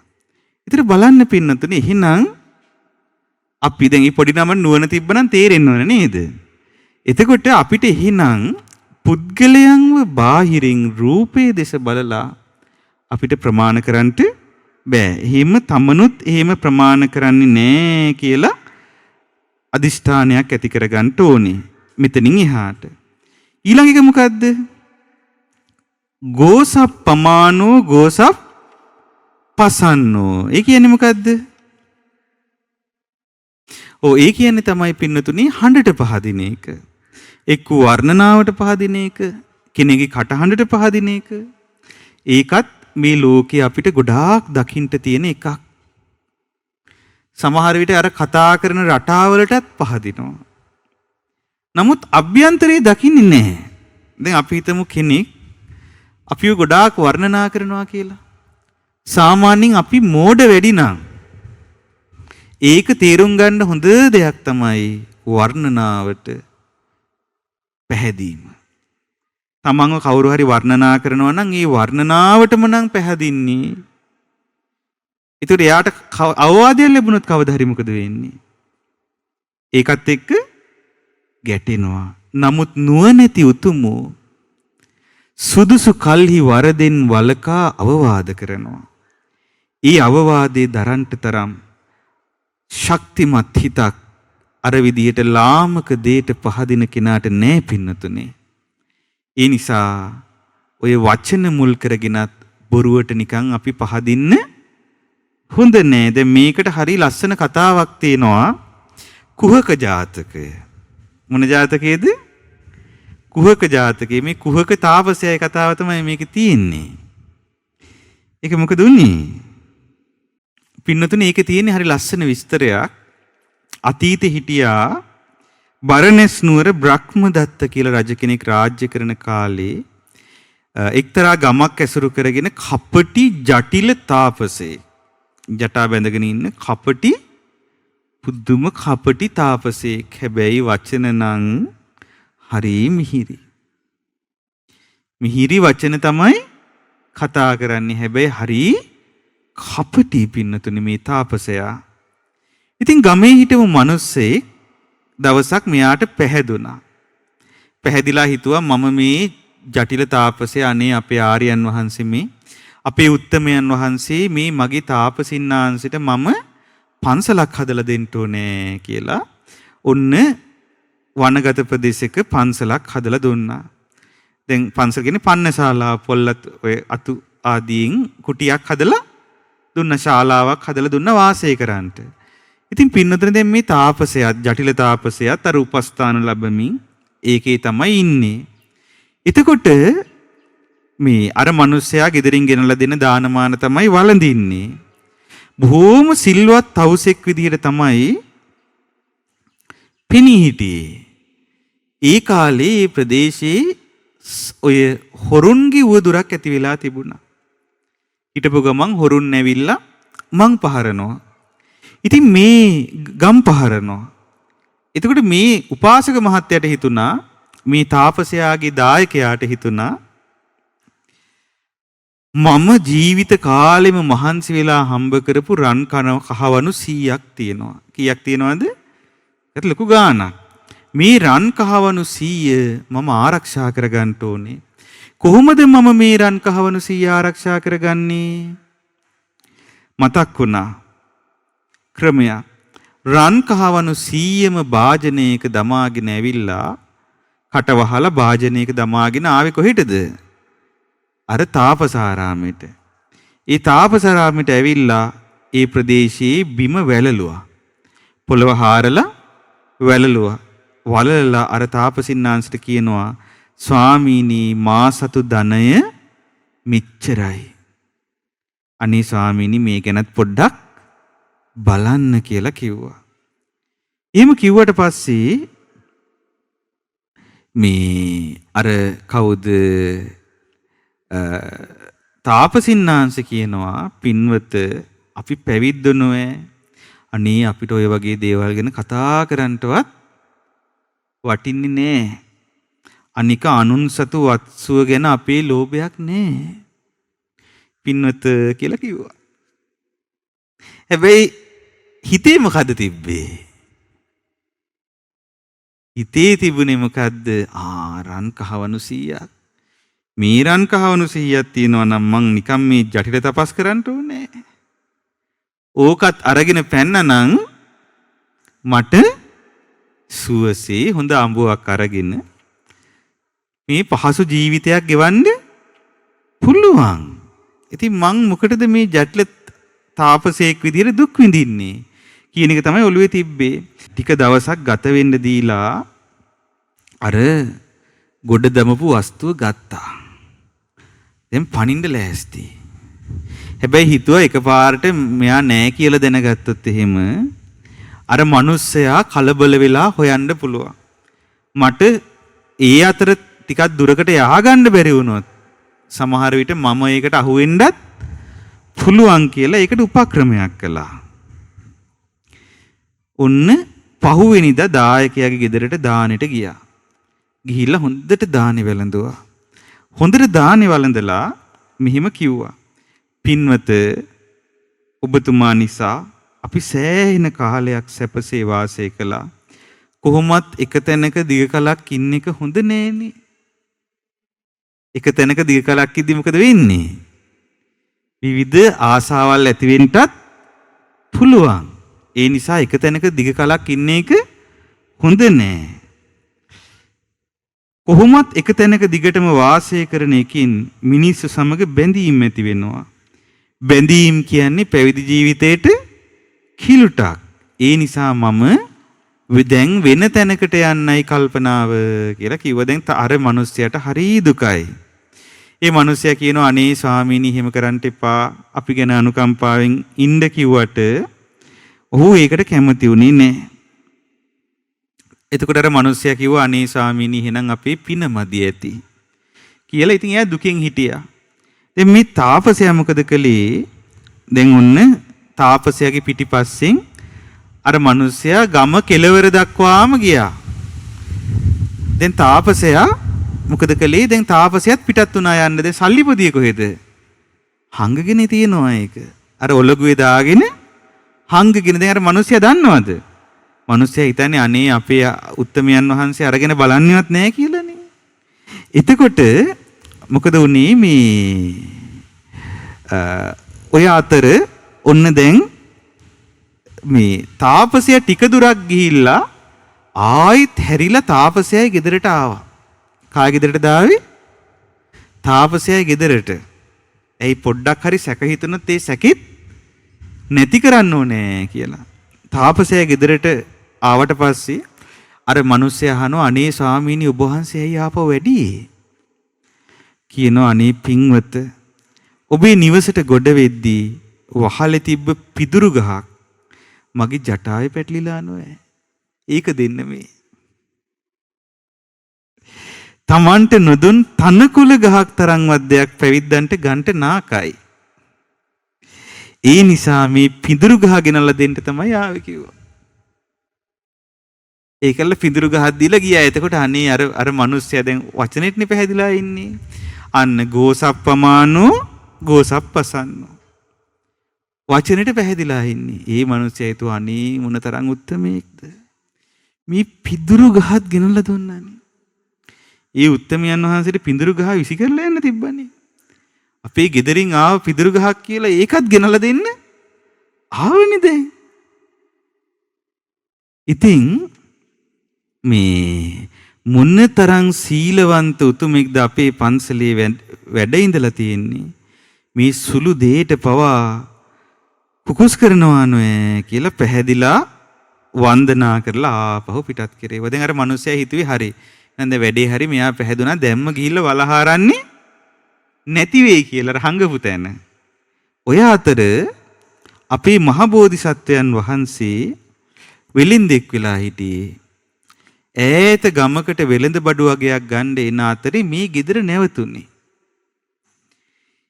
ඒතර බලන්න පින්නතුනේ එහෙනම් අපි දැන් මේ පොඩි නම නුවණ තිබ්බනම් තේරෙන්න ඕන නේද? එතකොට අපිට එහෙනම් පුද්ගලයන්ව බාහිරින් රූපේ දෙස බලලා අපිට ප්‍රමාණ කරන්නට බෑ. එහෙම තමනුත් එහෙම ප්‍රමාණ කරන්නේ නෑ කියලා අදිෂ්ඨානයක් ඇති කරගන්න ඕනේ. මෙතනින් එහාට. ඊළඟ එක මොකද්ද? ගෝසප්පමානෝ ගෝසප්පසන්නෝ. ඒ කියන්නේ මොකද්ද? ඒ කියන්නේ තමයි පින්නතුනි හඬට පහදින එක. එක්ක වර්ණනාවට පහදින එක, කෙනෙක්ගේ කටහඬට පහදින එක. ඒකත් මේ ලෝකේ අපිට ගොඩාක් දකින්න තියෙන එකක්. සමහර විට අර කතා කරන රටාවලටත් පහදිනවා. නමුත් අභ්‍යන්තරේ දකින්නේ නැහැ. දැන් අපි හිතමු කෙනෙක් අපිව ගොඩාක් වර්ණනා කරනවා කියලා. සාමාන්‍යයෙන් අපි මෝඩ වැඩි නම් ඒක තේරුම් ගන්න හොඳ දෙයක් තමයි වර්ණනාවට පැහැදීම. තමන්ව කවුරු හරි වර්ණනා කරනවා නම් ඒ වර්ණනාවටම නම් පැහැදින්නේ. ඒතර එයාට අවවාදයක් ලැබුණොත් කවදා හරි මොකද වෙන්නේ? ඒකත් එක්ක ගැටෙනවා. නමුත් නුවණැති උතුමෝ සුදුසු කල්හි වරදෙන් වලකා අවවාද කරනවා. ඒ අවවාදේ දරන්ට තරම් ශක්තිමත් හිතක් අර විදියට ලාමක දෙයට පහදින කෙනාට නෑ පින්නතුනේ. ඒ නිසා ඔය වචන මුල් කරගෙනත් බොරුවට නිකන් අපි පහදින්න හොඳ නෑ. දැන් මේකට හරි ලස්සන කතාවක් තියෙනවා. කුහක ජාතකය. මොන ජාතකයේද? කුහක ජාතකයේ. මේ කුහක තාපසයයි කතාව තමයි මේකේ තියෙන්නේ. ඒක මොකද උනේ? පින්නතුනේ ඒකේ තියෙන්නේ හරි ලස්සන විස්තරයක්. අතීතේ හිටියා බරණැස් නුවර බ්‍රහ්මදත්ත කියලා රජ කෙනෙක් රාජ්‍ය කරන කාලේ එක්තරා ගමක් ඇසුරු කරගෙන කපටි ජටිල තාපසේ ජටා බැඳගෙන ඉන්න කපටි පුදුම කපටි තාපසේක්. හැබැයි වචන නම් හරි මිහිරි. මිහිරි වචන තමයි කතා කරන්නේ. හැබැයි හරි කපටි පින්නතුනේ මේ තාපසයා. ඉතින් ගමේ හිටපු මිනිස්සෙක් දවසක් මෙයාට පැහැදුනා. පැහැදිලා හිතුවා මම මේ ජටිල තාපසයා අනේ අපේ ආර්යයන් වහන්සේ මේ අපේ උත්තමයන් වහන්සේ මේ මගේ තාපසින්නාන්සිට මම පන්සලක් හදලා දෙන්න ඕනේ කියලා ඔන්න වනගත ප්‍රදේශයක පන්සලක් හදලා දුන්නා. දැන් පන්සල කියන්නේ පන්නශාලා පොල්ලත් ඔය අතු ආදීන් කුටියක් හදලා දුන්න ශාලාවක් හදලා දුන්න වාසය කරන්නට. ඉතින් පින්නතන දැන් මේ තාපසයාත් ජටිල තාපසයාත් අර උපස්ථාන ලැබමින් ඒකේ තමයි ඉන්නේ. එතකොට මේ අර මිනිස්සයා ගෙදරින් ගෙනලා දෙන දානමාන තමයි වළඳින්නේ. බොහෝම සිල්වත් තවුසෙක් විදිහට තමයි පෙනී හිටියේ. ඒ කාලේ මේ ප්‍රදේශයේ ඔය හොරුන්ගේ උවදුරක් ඇති වෙලා තිබුණා. හිටපු ගමන් හොරුන් ඇවිල්ලා මං පහරනවා. ඉතින් මේ ගම් පහරනවා. එතකොට මේ උපාසක මහත්තයාට හිතුණා මේ තාපසයාගේ දායකයාට හිතුණා මම ජීවිත කාලෙම මහන්සි වෙලා හම්බ කරපු රන් කහවණු 100ක් තියෙනවා. කීයක් තියෙනවද? ඒක ලොකු ගාණක්. මේ රන් කහවණු 100 මම ආරක්ෂා කරගන්න ඕනේ. කොහොමද මම මේ රන් කහවණු 100 ආරක්ෂා කරගන්නේ? මතක් වුණා ක්‍රමයක්. රන් කහවණු 100ම භාජනයක දමාගෙන ඇවිල්ලා කටවහලා භාජනයක දමාගෙන ආවේ කොහෙටද? අර තාපසාරාමයට. ඒ තාපසාරාමයට ඇවිල්ලා ඒ ප්‍රදේශයේ බිම වැළලුවා. පොළව හාරලා වැළලුවා. වලලලා අර තාපසින්නාන්සට කියනවා ස්වාමීනි මා සතු ධනය මෙච්චරයි. අනේ ස්වාමීනි මේ ගැනත් පොඩ්ඩක් බලන්න කියලා කිව්වා. එහෙම කිව්වට පස්සේ මේ අර කවුද තාපසින්නාංශ කියනවා පින්වත අපි පැවිද්දනොය අනේ අපිට ඔය වගේ දේවල් ගැන කතා කරන්නටවත් වටින්නේ නෑ. අනික අනුන් සතු වත්සුව ගැන අපේ ලෝභයක් නෑ. පින්වත කියලා කිව්වා. හැබැයි හිතේ මොකද්ද තිබ්බේ? හිතේ තිබුණේ මොකද්ද? රන් කහවණු 100ක්. මේ රන් කහවණු 100ක් තියෙනවා නම් මං නිකම් මේ ජටිල තපස් කරන්න ඕනේ. ඕකත් අරගෙන පැන්නනම් මට සුවසේ හොඳ අඹුවක් අරගෙන මේ පහසු ජීවිතයක් ගෙවන්න පුළුවන්. ඉතින් මං මොකටද මේ ජටිල තාපසයෙක් විදිහට දුක් විඳින්නේ කියන එක තමයි ඔළුවේ තිබ්බේ. ටික දවසක් ගත වෙන්න දීලා අර ගොඩ දමපු වස්තුව ගත්තා. දැන් පණින්න ලෑස්ති. හැබැයි හිතුවා එකපාරට මෙයා නෑ කියලා දැනගත්තොත් එහෙම අර මිනිස්සයා කලබල වෙලා හොයන්න පුළුවන්. මට ඒ අතර ටිකක් දුරකට යහගන්න බැරි වුණොත් සමහර විට මම ඒකට අහු වෙන්නත් පුළුවන් කියලා ඒකට උපක්‍රමයක් කළා. ඔන්න පහුවෙනිදා දායකයාගේ ගෙදරට දානෙට ගියා. ගිහිල්ලා හොඳට දානෙ වැළඳුවා. හොඳට දානෙ වළඳලා මෙහිම කිව්වා. පින්වත ඔබතුමා නිසා අපි සෑහෙන කාලයක් සැපසේ වාසය කළා. කොහොමත් එක තැනක දිග කලක් ඉන්න එක හොඳ නෑනේ. එක තැනක දිග කලක් ඉඳි මොකද වෙන්නේ? විවිධ ආසාවල් ඇති වෙන්නත් පුළුවන්. ඒ නිසා එක තැනක දිග කලක් ඉන්න එක හොඳ නෑ. කොහොමත් එක තැනක දිගටම වාසය කරන එකකින් මිනිස්සු සමග බැඳීම් ඇති වෙනවා. බැඳීම් කියන්නේ පැවිදි ජීවිතේට කිලුටක්. ඒ නිසා මම දැන් වෙන තැනකට යන්නයි කල්පනාව කියලා කිව්වා. දැන් අර මිනිස්සයාට හරි දුකයි. ඒ මිනිස්සයා කියනවා අනේ ස්වාමීනි එහෙම කරන්න එපා. අපි ගැන අනුකම්පාවෙන් ඉන්න කිව්වට ඔහු ඒකට කැමති වුණේ නැහැ. එතකොට අර මිනිස්සයා කිව්වා අනේ ස්වාමීනි එහෙනම් අපේ පින මදි ඇති කියලා. ඉතින් එයා දුකෙන් හිටියා. දැන් මේ තාපසයා මොකද කළේ? දැන් ඔන්න තාපසයාගේ පිටිපස්සෙන් අර මිනිස්සයා ගම කෙළවර දක්වාම ගියා. දැන් තාපසයා මොකද කළේ? දැන් තාපසයාත් පිටත් වුණා යන්න. දැන් සල්ලිපොදිය කොහෙද? හංගගෙන තියෙනවා ඒක. අර ඔලගුවේ දාගෙන හංගගෙන. දැන් අර මිනිස්සයා දන්නවද? මිනිස්සයා හිතන්නේ අනේ අපේ උත්තමයන් වහන්සේ අරගෙන බලන්නේවත් නැහැ කියලානේ. එතකොට මොකද වුනේ? මේ ඔය අතර ඔන්න දැන් මේ තාපසයා ටික දුරක් ගිහිල්ලා ආයිත් හැරිලා තාපසයාගේ ගෙදරට ආවා. කාගේ ගෙදරටද ආවේ? තාපසයාගේ ගෙදරට. ඇයි පොඩ්ඩක් හරි සැක හිතුනොත් ඒ සැකෙත් නැති කරන්න ඕනේ කියලා. තාපසයා ගෙදරට ආවට පස්සේ අර මිනිස්සයා අහනවා අනේ ස්වාමීනි ඔබ වහන්සේ ඇයි ආපහු වැඩි? කියනවා අනේ පින්වත ඔබේ නිවසට ගොඩ වෙද්දී වහලේ තිබ්බ පිදුරු ගහක් මගේ ජටාවේ පැටලිලා නෝයි. ඒක දෙන්න මේ. තමන්ට නොදුන් තනකොළ ගහක් තරම්වත් දෙයක් පැවිද්දන්ට ගන්ට නාකයි. ඒ නිසා මේ පිදුරු ගහ ගෙනල්ලා දෙන්න තමයි ආවේ කිව්වා. ඒකල්ල පිදුරු ගහක් දීලා ගියා. එතකොට අනේ අර මිනිස්සයා දැන් වචනෙටනේ පැහැදිලා ඉන්නේ. අන්න ගෝසප්පමානෝ ගෝසප්පසන්නෝ. වචනෙට පැහැදිලා ඉන්නේ. ඒ මිනිස්සයා හිතුවා අනේ මොනතරම් උත්තමයෙක්ද. මේ පිදුරු ගහත් ගෙනල්ලා දුන්නානේ. ඒ උත්තමයන් වහන්සේට පිදුරු ගහ විසි කරලා යන්න තිබ්බනේ. අපේ ගෙදරින් ආව පිදුරු ගහක් කියලා ඒකත් ගෙනල්ලා දෙන්න ආවනේ දැන්. ඉතින් මේ මොනතරම් සීලවන්ත උතුමෙක්ද අපේ පන්සලේ වැඩ ඉඳලා තියෙන්නේ. මේ සුළු දෙයට පවා කුකුස් කරනවා නෑ කියලා පැහැදිලා වන්දනා කරලා ආපහු පිටත් කරේ. දැන් අර මිනිස්සයා හිතුවේ හරි. නැන්ද වැඩේ හරි මෙයා පැහැදුනා දැම්ම ගිහිල්ලා වලහාරන්නේ නැති වෙයි කියලා හංගපු තැන. ඔය අතර අපේ මහ බෝධිසත්වයන් වහන්සේ වෙලින්දෙක් වෙලා හිටියේ. ඈත ගමකට වෙළඳ බඩු වගේක් ගන්න එන අතරේ මේ ගෙදර නැවතුනේ.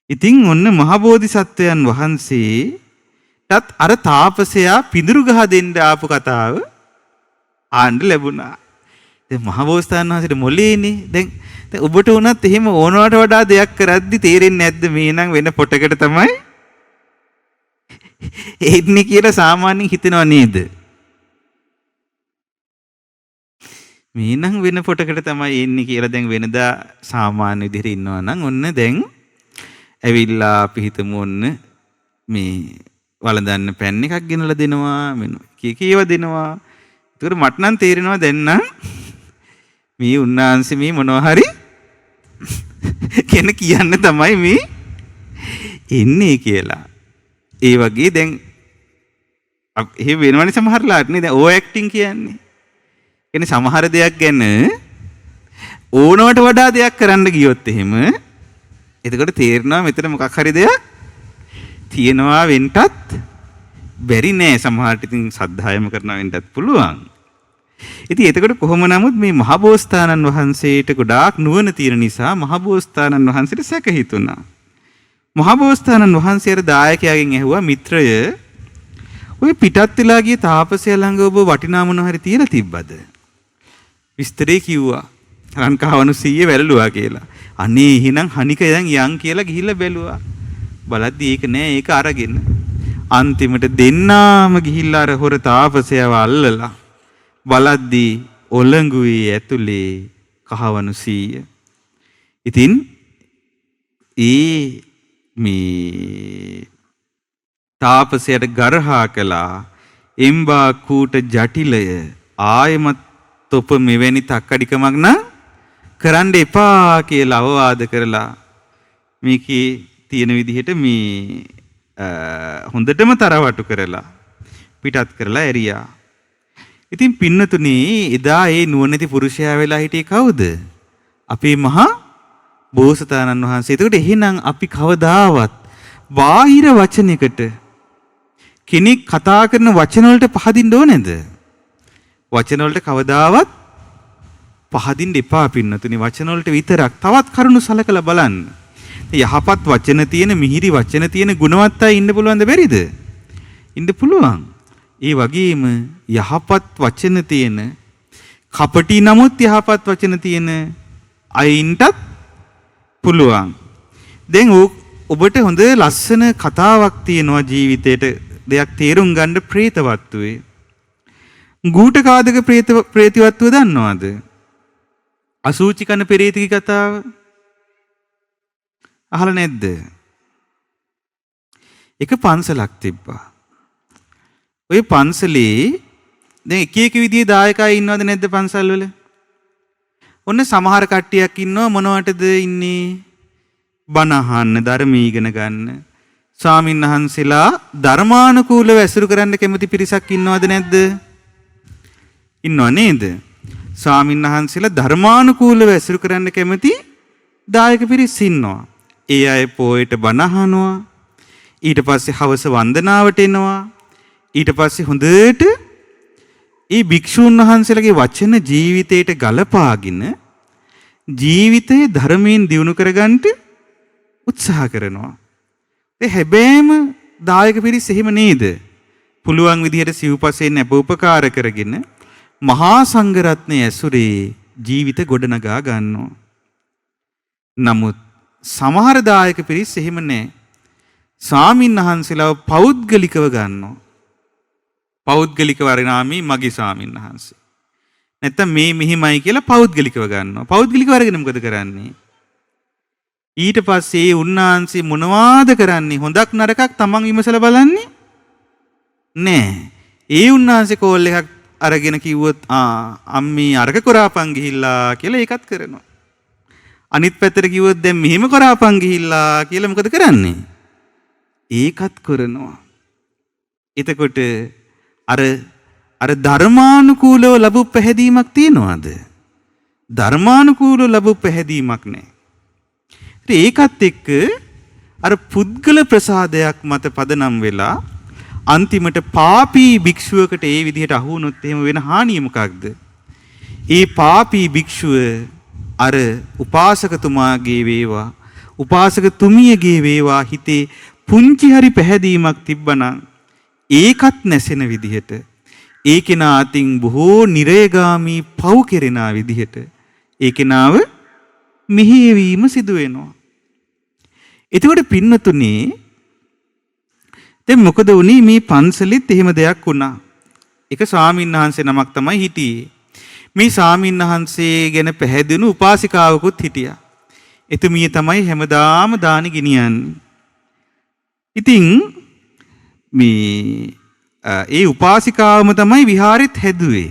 ඉතින් ඔන්න මහ බෝධිසත්වයන් වහන්සේටත් අර තාපසයා පිදුරු ගහ දෙන්න ආපු කතාව ආන්න ලැබුණා. දැන් මහ බෝසතාණන් වහන්සේට මොලේනේ. දැන් ඔබට උනත් එහෙම ඕනවට වඩා දෙයක් කරද්දි තේරෙන්නේ නැද්ද මේ නම් වෙන පොටකට තමයි එන්නේ කියලා සාමාන්‍යයෙන් හිතනවා නේද? මේ නම් වෙන පොටකට තමයි එන්නේ කියලා දැන් වෙනදා සාමාන්‍ය විදිහට ඉන්නවා නම් ඔන්න දැන් ඇවිල්ලා අපි හිතමු ඔන්න මේ වළඳන්න පෑන් එකක් ගෙනලා දෙනවා මෙන්න කීකීව දෙනවා. ඒකට මට නම් තේරෙනවා දැන් නම් මේ උන්නාන්සේ මේ මොනවා හරි කෙන කියන්න තමයි මේ එන්නේ කියලා. ඒ වගේ දැන් එහෙම වෙනවනේ සමහරලාට නේ. දැන් ඕ ඇක්ටිං කියන්නේ. කියන්නේ සමහර දෙයක් ගැන ඕනවට වඩා දෙයක් කරන්න ගියොත් එහෙම එතකොට තේරෙනවා මෙතන මොකක් හරි දෙයක් තියෙනවා වෙන්නත් බැරි නෑ. සමහරට ඉතින් සද්ධායම කරනවා වෙන්නත් පුළුවන්. ඉතින් එතකොට කොහොම නමුත් මේ මහබෝසතාණන් වහන්සේට ගොඩාක් නුවණ තියෙන නිසා මහබෝසතාණන් වහන්සේට සැක හිතුණා. මහබෝසතාණන් වහන්සේ අර දායකයාගෙන් ඇහුවා මිත්‍රය ඔය පිටත් වෙලා ගිය තාපසයා ළඟ ඔබ වටිනා මොන හරි තියලා තිබ්බද? විස්තරේ කිව්වා. රන්කහවණු 100 වැළලුවා කියලා. අනේ එහෙනම් හනික දැන් යන් කියලා ගිහිල්ලා බැලුවා. බලද්දි ඒක නෑ ඒක අරගෙන. අන්තිමට දෙන්නාම ගිහිල්ලා අර හොර තාපසයාව අල්ලලා බලද්දි ඔලඟුවේ ඇතුලේ කහවණු 100. ඉතින් මේ තාපසයට ගරහා කළා එම්බා කූට ජටිලය ආයමත් තොප මෙවැනි තක්කඩිකමක් නම් කරන්න එපා කියලා අවවාද කරලා මේකේ තියෙන විදිහට මේ හොඳටම තරවටු කරලා පිටත් කරලා ඇරියා. ඉතින් පින්නතුනි එදා ඒ නුවණැති පුරුෂයා වෙලා හිටියේ කවුද? අපේ මහා බෝසතාණන් වහන්සේ. එතකොට එහෙනම් අපි කවදාවත් බාහිර වචනයකට කෙනෙක් කතා කරන වචන වලට පහදින්න ඕනේද? වචන වලට කවදාවත් පහදින්න එපා පින්නතුනි. වචන වලට විතරක් තවත් කරුණු සලකලා බලන්න. යහපත් වචන තියෙන මිහිරි වචන තියෙන ගුණවත් අය ඉන්න පුළුවන්ද බැරිද? ඉන්න පුළුවන්. ඒ වගේම යහපත් වචන තියෙන කපටි නමුත් යහපත් වචන තියෙන අයින්ටත් පුළුවන්. දැන් ඔබට හොඳ ලස්සන කතාවක් තියෙනවා ජීවිතේට දෙයක් තේරුම් ගන්න ප්‍රේතවත්වයේ. ගූඨකාදක ප්‍රේතවත්ව දන්නවද? අසූචි කන පෙරේතී කතාව අහලා නැද්ද? එක පන්සලක් තිබ්බා. ওই පන්සලේ දැන් එක එක විදිහේ දායකයෝ ඉන්නවද නැද්ද පන්සල් වල? ඔන්න සමහර කට්ටියක් ඉන්නවා මොනවටද ඉන්නේ? බණ අහන්න, ධර්ම ඉගෙන ගන්න, ස්වාමින්වහන්සේලා ධර්මානුකූලව ඇසුරු කරන්න කැමති පිරිසක් ඉන්නවද නැද්ද? ඉන්නව නේද? ස්වාමින්වහන්සේලා ධර්මානුකූලව ඇසුරු කරන්න කැමති දායක පිරිස් ඉන්නවා. ඒ අය පොයට බණ අහනවා. ඊට පස්සේ හවස වන්දනාවට එනවා. ඊට පස්සේ හොඳට ඒ භික්ෂුන් වහන්සේලාගේ වචන ජීවිතයට ගලපාගෙන ජීවිතයේ ධර්මයෙන් දියුණු කරගන්න උත්සාහ කරනවා. ඒ හැබැයිම දායක පිරිස් එහෙම නේද? පුළුවන් විදිහට සිව්පසෙන් අපෝපකාර කරගෙන මහා සංඝරත්නයේ ඇසුරේ ජීවිත ගොඩනගා ගන්නවා. නමුත් සමහර දායක පිරිස් එහෙම නැහැ. ස්වාමින්වහන්සේලාව පෞද්ගලිකව ගන්නවා. පෞද්ගලික වරිණාමී මගේ ස්වාමින්වහන්සේ. නැත්තම් මේ මෙහිමයි කියලා පෞද්ගලිකව ගන්නවා. පෞද්ගලිකව අරගෙන මොකද කරන්නේ? ඊට පස්සේ උන්වහන්සේ මොනවාද කරන්නේ? හොඳක් නරකක් තමන් විමසලා බලන්නේ නෑ. ඒ උන්වහන්සේ කෝල් එකක් අරගෙන කිව්වොත් අම්මී අරක කරාපන් ගිහිල්ලා කියලා ඒකත් කරනවා. අනිත් පැත්තට කිව්වොත් දැන් මෙහෙම කරාපන් ගිහිල්ලා කියලා මොකද කරන්නේ? ඒකත් කරනවා. එතකොට අර ධර්මානුකූලව ලැබු පැහැදීමක් තියනවාද? ධර්මානුකූලව ලැබු පැහැදීමක් නැහැ. ඒකත් එක්ක අර පුද්ගල ප්‍රසාදයක් මත පදනම් වෙලා අන්තිමට පාපී භික්ෂුවකට ඒ විදිහට අහු වුණොත් එහෙම වෙන හානිය මොකක්ද? ඒ පාපී භික්ෂුව අර උපාසකතුමාගේ වේවා උපාසකතුමියගේ වේවා හිතේ පුංචි හරි පැහැදීමක් තිබ්බනම් ඒකත් නැසෙන විදිහට ඒ කෙනා අතින් බොහෝ නිරේගාමී පව් කෙරෙන විදිහට ඒ කෙනාව මෙහෙයවීම සිදු වෙනවා. එතකොට පින්නතුනේ දැන් මොකද වුනේ? මේ පන්සලෙත් එහෙම දෙයක් වුණා. එක ස්වාමින්වහන්සේ නමක් තමයි හිටියේ. මේ ස්වාමින්වහන්සේ ගැන පැහැදුණු උපාසිකාවකුත් හිටියා. එතුමිය තමයි හැමදාම දානි ගෙනියන්නේ. ඉතින් මේ ඒ උපාසිකාවම තමයි විහාරෙත් හැදුවේ.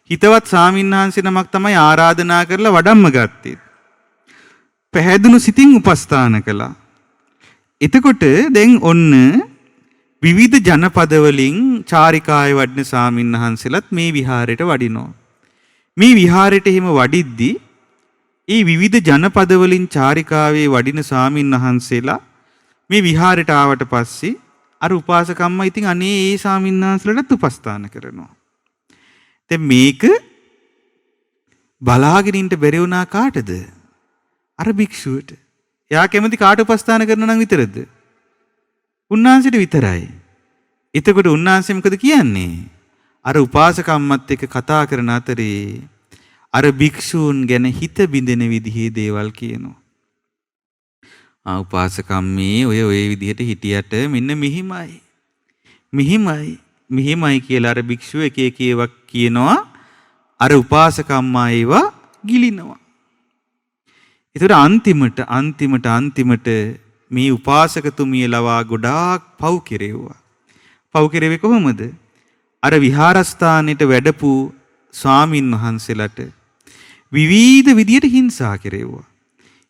හිතවත් ස්වාමින්වහන්සේ නමක් තමයි ආරාධනා කරලා වඩම්ම ගත්තේ. පැහැදුණු සිතින් උපස්ථාන කළා. එතකොට දැන් ඔන්න විවිධ ජනපදවලින් චාරිකාවේ වඩින ස්වාමින්වහන්සේලාත් මේ විහාරයට වඩිනවා. මේ විහාරයට එහෙම වඩිද්දී ඒ විවිධ ජනපදවලින් චාරිකාවේ වඩින ස්වාමින්වහන්සේලා මේ විහාරයට ආවට පස්සේ අර උපාසකම්ම ඉතින් අනේ ඒ ස්වාමින්වහන්සේලාට උපස්ථාන කරනවා. දැන් මේක බලාගෙන ඉන්න බැරි වුණා කාටද? අර භික්ෂුවට. එයා කැමති කාට උපස්ථාන කරනවා නම් විතරද? උන්වහන්සේට විතරයි. එතකොට උන්වහන්සේ මොකද කියන්නේ? අර උපාසකම්මත් එක්ක කතා කරන අතරේ අර භික්ෂූන් ගැන හිත බිඳෙන විදිහේ දේවල් කියනවා. උපාසකම්මේ ඔය විදිහට හිටියට මෙන්න මෙහිමයි කියලා අර භික්ෂුව එක එක ඒවා කියනවා. අර උපාසකම්මා ඒවා ගිලිනවා. ඒතර අන්තිමට මේ උපාසකතුමිය ලවා ගොඩාක් පව් කෙරෙව්වා. පව් කෙරෙවේ කොහොමද? අර විහාරස්ථානෙට වැඩපු ස්වාමින් වහන්සේලාට විවිධ විදියට හිංසා කෙරෙව්වා.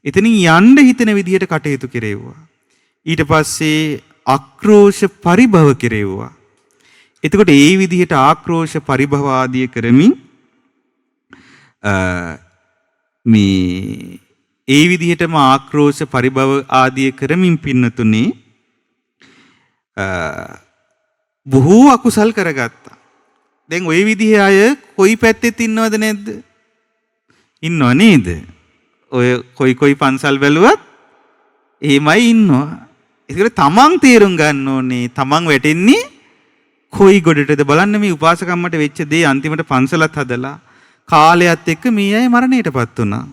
එතනින් යන්න හිතෙන විදියට කටයුතු කෙරෙව්වා. ඊට පස්සේ ආක්‍රෝෂ පරිභව කෙරෙව්වා. එතකොට ඒ විදිහට ආක්‍රෝෂ පරිභව ආදිය කරමින් මේ ඒ විදිහටම ආක්‍රෝෂ පරිභව ආදිය කරමින් පින්නතුනේ බොහෝ අකුසල් කරගත්තා. දැන් ওই විදිහේ අය කොයි පැත්තෙත් ඉන්නවද නැද්ද? ඉන්නව නේද? ඔය කොයි පන්සල් බැලුවත් එහෙමයි ඉන්නවා. ඒකට තමන් තේරුම් ගන්න ඕනේ තමන් වැටෙන්නේ කොයි ගොඩටද බලන්න. මේ උපාසකම්මට වෙච්ච දේ අන්තිමට පන්සලත් හදලා කාලයත් එක්ක මේ අය මරණයටපත් වුණා.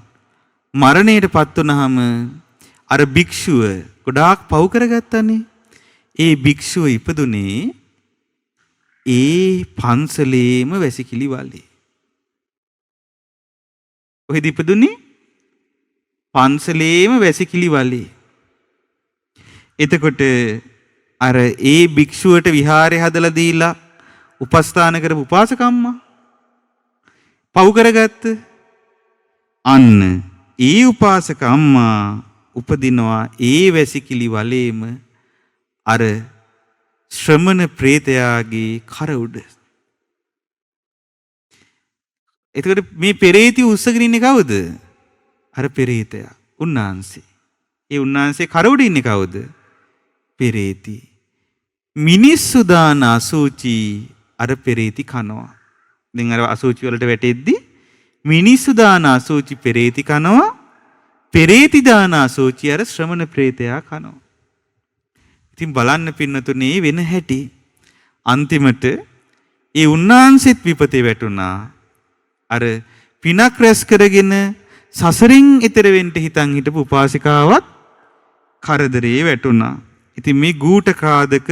මරණයටපත් වුණාම අර භික්ෂුව ගොඩාක් පව් කරගත්තානේ. ඒ භික්ෂුව ඉපදුනේ ඒ පන්සලේම වැසිකිලි වලේ. කොහෙද ඉපදුනේ? පන්සලේම වැසිකිලි වලේ. එතකොට අර ඒ භික්ෂුවට විහාරය හදලා දීලා උපස්ථාන කරපු උපාසකම්මා පව් කරගත්ත. අන්න ඒ උපාසකම්මා උපදිනවා ඒ වැසිකිලි වලේම අර ශ්‍රමණ ප්‍රේතයාගේ කර උඩ. එතකොට මේ පෙරේති උස්සගෙන ඉන්නේ කවුද? අර පෙරේතයා. උන්වහන්සේ. ඒ උන්වහන්සේ කර උඩ ඉන්නේ කවුද? පෙරේති. මිනිස්සු දාන අසුචි අර පෙරේති කනවා. දැන් අර අසුචි වලට වැටෙද්දි මිනිස්සු දාන අසුචි පෙරේති කනවා. පෙරේති දාන අසුචි අර ශ්‍රමණ ප්‍රේතයා කනවා. ඉතින් බලන්න පින්නතුනේ වෙන හැටි. අන්තිමට ඒ උන්වහන්සේත් විපතේ වැටුණා. අර පිනක් රැස් කරගෙන සසරින් එතර වෙන්න හිතන් හිටපු උපාසිකාවත් කරදරේ වැටුණා. ඉතින් මේ ගූඨ කාදක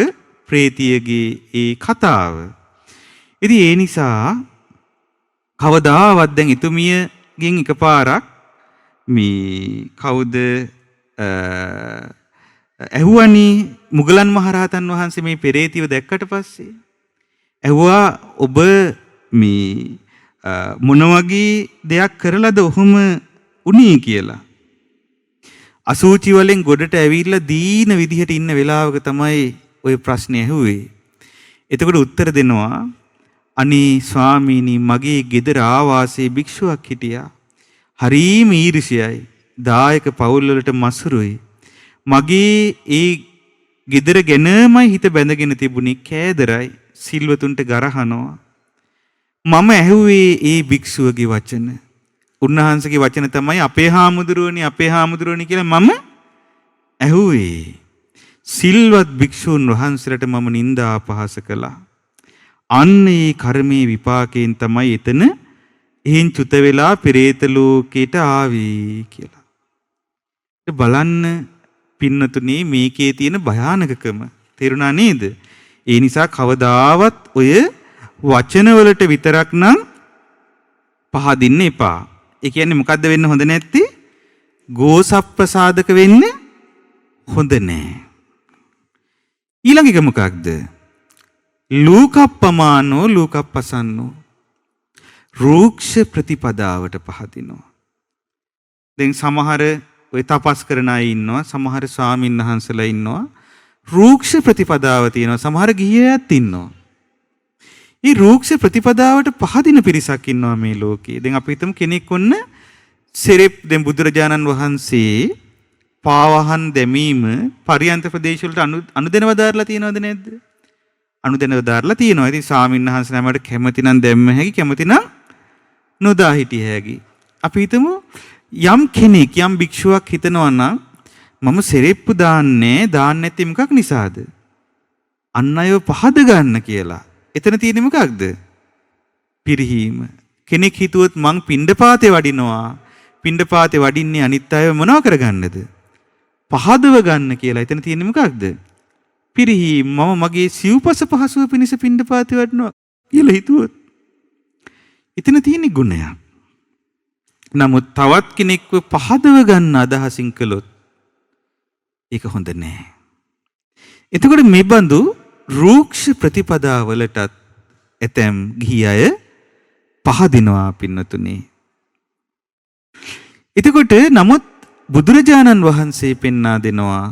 ප්‍රේතියගේ ඒ කතාව. ඉතින් ඒ නිසා කවදාවත් දැන් ඉතුමියගෙන් එකපාරක් මේ කවුද ඇහුවනි මුගලන් මහරහතන් වහන්සේ මේ පෙරේතිව දැක්කට පස්සේ ඇහුවා ඔබ මේ මොන වගේ දෙයක් කරලාද ඔහොම උනේ කියලා. අසූචි වලින් ගොඩට ඇවිල්ලා දීන විදිහට ඉන්න වෙලාවක තමයි ওই ප්‍රශ්නේ ඇහුවේ. එතකොට උත්තර දෙනවා අනේ ස්වාමීනි මගේ ගෙදර ආවාසයේ භික්ෂුවක් හිටියා. හරීම ඊර්ෂ්‍යයි. දායක පවුල් වලට මසුරුයි. මගේ ඒ ගෙදර ගැනමයි හිත බැඳගෙන තිබුණේ කෑදරයි. සිල්වතුන්ට ගරහනවා. මම ඇහුවේ ඒ භික්ෂුවගේ වචන. උන්වහන්සේගේ වචන තමයි අපේ හාමුදුරුවනි කියලා මම ඇහුවේ. සිල්වත් භික්ෂුන් වහන්සේලාට මම නිନ୍ଦා අපහාස කළා. අන්න ඒ කර්මයේ විපාකයෙන් තමයි එතන එහෙන් චුත වෙලා පෙරේත ලෝකයට ආවේ කියලා. බලන්න පින්නතුනේ මේකේ තියෙන භයානකකම තේරුණා නේද? ඒ නිසා කවදාවත් ඔය වචන වලට විතරක් නම් පහදින්න එපා. ඒ කියන්නේ මොකද්ද වෙන්න හොඳ නැත්තේ? ගෝසප්පසාදක වෙන්න හොඳ නැහැ. ඊළඟ එක මොකක්ද? ලූකප්පමානෝ ලූකප්පසන්නෝ. රූක්ෂ ප්‍රතිපදාවට පහදිනවා. දැන් සමහර ඔය තපස් කරන අය ඉන්නවා, සමහර ස්වාමීන් වහන්සේලා ඉන්නවා. රූක්ෂ ප්‍රතිපදාව තියෙනවා, සමහර ගිහියත් ඉන්නවා. මේ රූක්ෂ ප්‍රතිපදාවට පහදින පිරිසක් ඉන්නවා මේ ලෝකේ. දැන් අපි හිතමු කෙනෙක් ඔන්න සෙරෙප් දැන් බුදුරජාණන් වහන්සේ පාවහන් දැමීම පරියන්ත ප්‍රදේශ වලට අනුදැනව දාරලා තියෙනවද නැද්ද? අනුදැනව දාරලා තියෙනවා. ඉතින් ස්වාමීන් වහන්සේ නමකට කැමති නම් දැම්ම හැකි, කැමති නම් නොදා හිටිය හැකි. අපි හිතමු යම් කෙනෙක් යම් භික්ෂුවක් හිතනවා නම් මම සෙරෙප්පු දාන්නේ නැති මොකක් නිසාද? අන් අයව පහද ගන්න කියලා. එතන තියෙන්නේ මොකක්ද? පිරිහීම. කෙනෙක් හිතුවොත් මං පිණ්ඩපාතේ වඩිනවා. පිණ්ඩපාතේ වඩින්නේ අනිත් අයව මොනව කරගන්නද? පහදව ගන්න කියලා. එතන තියෙන්නේ මොකක්ද? පිරිහීම. මම මගේ සිව්පස පහසුව පිණිස පිණ්ඩපාතේ වඩිනවා කියලා හිතුවොත් එතන තියෙන්නේ ගුණයක්. නමුත් තවත් කෙනෙක්ව පහදව ගන්න අදහසින් කළොත් ඒක හොඳ නෑ. එතකොට මේ බඳු රූක්ෂ ප්‍රතිපදාවලටත් ඇතැම් ගිහි අය පහදිනවා පින්නතුනේ. එතකොට නමුත් බුදුරජාණන් වහන්සේ පෙන්වා දෙනවා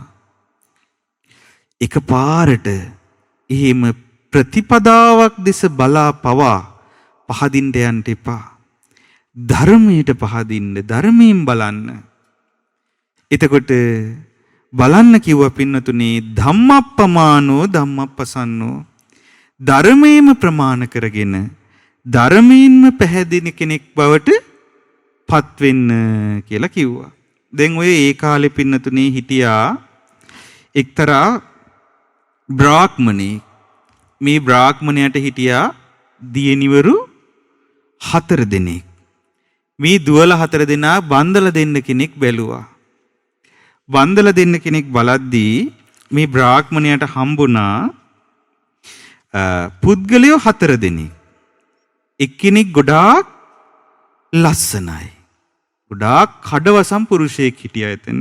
එකපාරට එහෙම ප්‍රතිපදාවක් දෙස බලා පවා පහදින්න යන්න එපා. ධර්මයට පහදින්න, ධර්මයෙන් බලන්න. එතකොට බලන්න කිව්වා පින්නතුනේ ධම්මප්පමානෝ ධම්මප්පසන්නෝ. ධර්මයෙන්ම ප්‍රමාණ කරගෙන ධර්මයෙන්ම පැහැදින කෙනෙක් බවට පත් වෙන්න කියලා කිව්වා. දැන් ඔය ඒ කාලේ පින්නතුනේ හිටියා එක්තරා බ්‍රාහ්මණෙක්. මේ බ්‍රාහ්මණයට හිටියා දියණිවරු 4 දෙනෙක්. මේ දුවල 4 දෙනා බන්දලා දෙන්න කෙනෙක් බැලුවා. බන්දලා දෙන්න කෙනෙක් බලද්දී මේ බ්‍රාහ්මණයට හම්බුණා පුද්ගලයෝ 4 දෙනෙක්. එක්කෙනෙක් ගොඩාක් ලස්සනයි. ගොඩාක් කඩවසම් පුරුෂයෙක් හිටියා එතන.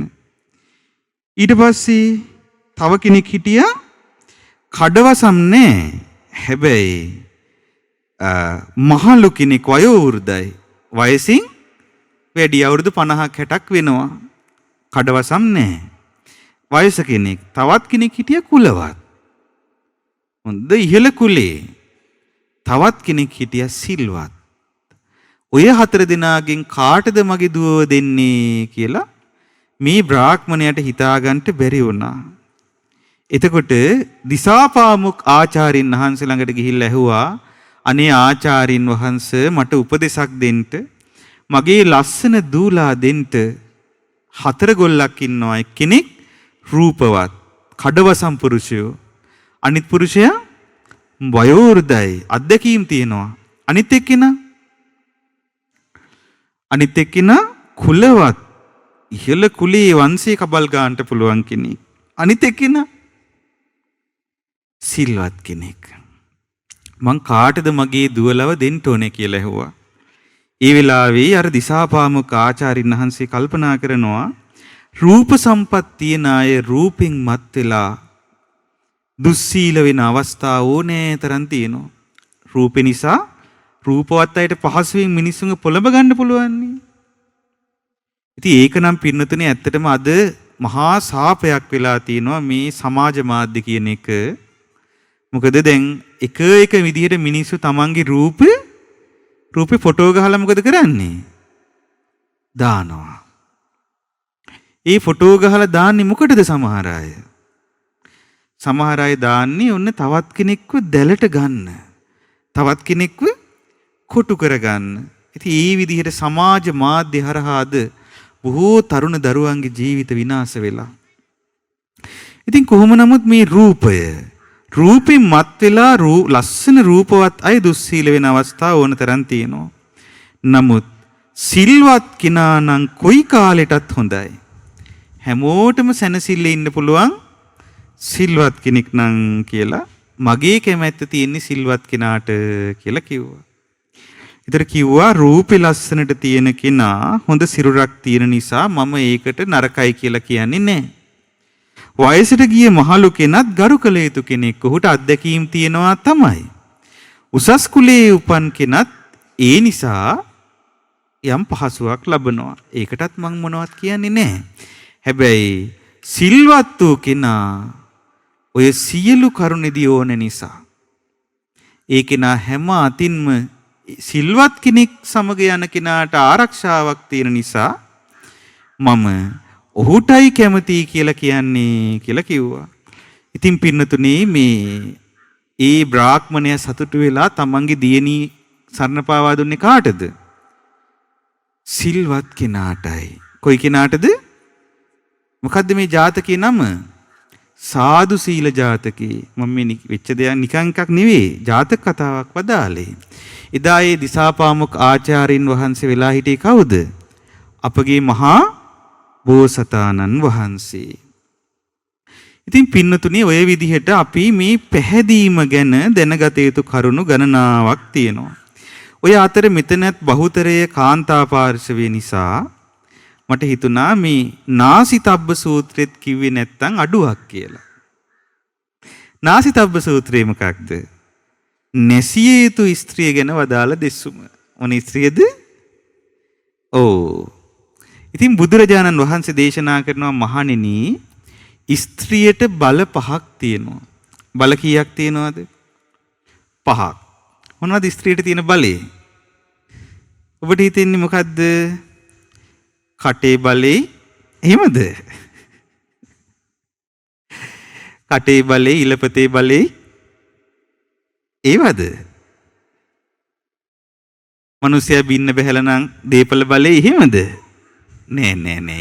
ඊට පස්සේ තව කෙනෙක් හිටියා කඩවසම් නෑ. හැබැයි මහලු කෙනෙක් වයෝවෘද්ධයි. වයසින් වැඩි අවුරුදු 50ක් 60ක් වෙනවා. කඩවසම් නෑ. වයස කෙනෙක්. තවත් කෙනෙක් හිටියා කුලවත්. හොඳ ඉහළ කුලේ. තවත් කෙනෙක් හිටියා සිල්වත්. ඔය 4 දෙනාගෙන් කාටද මගේ දුවව දෙන්නේ කියලා මේ බ්‍රාහ්මණයට හිතාගන්න බැරි වුණා. එතකොට දිසාපාමුක් ආචාර්යින් වහන්සේ ළඟට ගිහිල්ලා ඇහුවා, අනේ ආචාර්යින් වහන්සේ මට උපදෙසක් දෙන්න. මගේ ලස්සන දූලා දෙන්න 4 ගොල්ලක් ඉන්නවා. එක්කෙනෙක් රූපවත්, කඩවසම් පුරුෂයෝ. අනිත් පුරුෂයා වයෝවෘද්ධයි, අත්දැකීම් තියෙනවා. අනිත් එක්කෙනා කුලවත්, ඉහළ කුලේ වංශේ කබල් ගන්නට පුළුවන් කෙනෙක්. අනිත් එක්කෙනා සිල්වත් කෙනෙක්. මං කාටද මගේ දුවලව දෙන්න ඕනේ කියලා ඇහුවා. ඒ වෙලාවේ අර දිසාපාමුක් ආචාර්යින් වහන්සේ කල්පනා කරනවා, රූප සම්පත් තියන අය රූපෙන් මත් වෙලා දුස්සීල වෙන අවස්ථා ඕනෑ තරම් තියෙනවා. රූපේ නිසා රූපවත් අයට පහසුවෙන් මිනිස්සුන්ව පොළඹ ගන්න පුළුවන්. ඉතින් ඒක නම් පින්නතුනේ ඇත්තටම අද මහා සාපයක් වෙලා තියෙනවා මේ සමාජ මාධ්‍ය කියන එක. මොකද දැන් එක විදිහට මිනිස්සු තමන්ගේ රූපේ ෆොටෝ ගහලා මොකද කරන්නේ? දානවා. ඒ ෆොටෝ ගහලා දාන්නේ මොකටද? සමහර අය දාන්නේ ඔන්න තවත් කෙනෙක්ව දැලට ගන්න. තවත් කෙනෙක්ව කොටු කරගන්න. ඉතින් මේ විදිහට සමාජ මාධ්‍ය හරහාද බොහෝ තරුණ දරුවන්ගේ ජීවිත විනාශ වෙලා. ඉතින් කොහොම නමුත් මේ රූපෙන් මත් වෙලා ලස්සන රූපවත් අය දුස්සීල වෙන අවස්ථා ඕන තරම් තියෙනවා. නමුත් සිල්වත් කෙනා නම් කොයි කාලෙටත් හොඳයි. හැමෝටම සැනසෙල්ලේ ඉන්න පුළුවන් සිල්වත් කෙනෙක් නම් කියලා මගේ කැමැත්ත තියෙන්නේ සිල්වත් කෙනාට කියලා කිව්වා. ඊතර කිව්වා රූපේ ලස්සනට තියෙන කෙනා හොඳ සිරුරක් තියෙන නිසා මම ඒකට නරකයි කියලා කියන්නේ නැහැ. වයසට ගිය මහලු කෙනත් ගරු කළ යුතු කෙනෙක්. ඔහුට අත්දැකීම් තියෙනවා තමයි. උසස් කුලයේ උපන් කෙනත් ඒ නිසා යම් පහසුවක් ලබනවා. ඒකටත් මම මොනවත් කියන්නේ නැහැ. හැබැයි සිල්වත් වූ කෙනා ඔය සියලු කරුණෙදී ඕන නිසා ඒ කෙනා හැම අතින්ම සිල්වත් කෙනෙක් සමග යන කෙනාට ආරක්ෂාවක් තියෙන නිසා මම ඔහුටයි කැමති කියලා කියන්නේ කියලා කිව්වා. ඉතින් පින්නතුනේ ඒ බ්‍රාහ්මණය සතුටු වෙලා තමන්ගේ දියණී සරණ පාවා දුන්නේ කාටද? සිල්වත් කෙනාටයි. කොයි කෙනාටද? මොකද්ද මේ ජාතකයේ නම? සාදු සීල ජාතකේ. මම මේ වෙච්ච දෙයක් නිකන් එකක් නෙවෙයි. ජාතක කතාවක් වදාලේ. එදා ඒ දිසාපාමුක් ආචාර්යින් වහන්සේ වෙලා හිටියේ කවුද? අපගේ මහා බෝසතාණන් වහන්සේ. ඉතින් පින්නතුනේ ඔය විදිහට අපි මේ පැහැදීම ගැන දැනගත යුතු කරුණු ගණනාවක් තියෙනවා. ඔය අතර මෙතනත් බහුතරයේ කාන්තා පාර්ශවය නිසා මට හිතුණා මේ නාසිතබ්බ සූත්‍රෙත් කිව්වේ නැත්තම් අඩුවක් කියලා. නාසිතබ්බ සූත්‍රය මොකක්ද? නැසිය යුතු ස්ත්‍රිය ගැන වදාළ දෙසුම. මොන ස්ත්‍රියද? ඉතින් බුදුරජාණන් වහන්සේ දේශනා කරනවා, මහණෙනි ස්ත්‍රියට බල 5ක් තියෙනවා. බල කීයක් තියෙනවද? 5ක්. මොනවද ස්ත්‍රියට තියෙන බලය? ඔබට හිතෙන්නේ මොකද්ද? කටේ බලේ. එහෙමද? කටේ බලේ, ඉලපතේ බලේ. ඒවද? මිනිස්සයා බින්න බහැලා නම් දීපල බලේ එහෙමද? නෑ.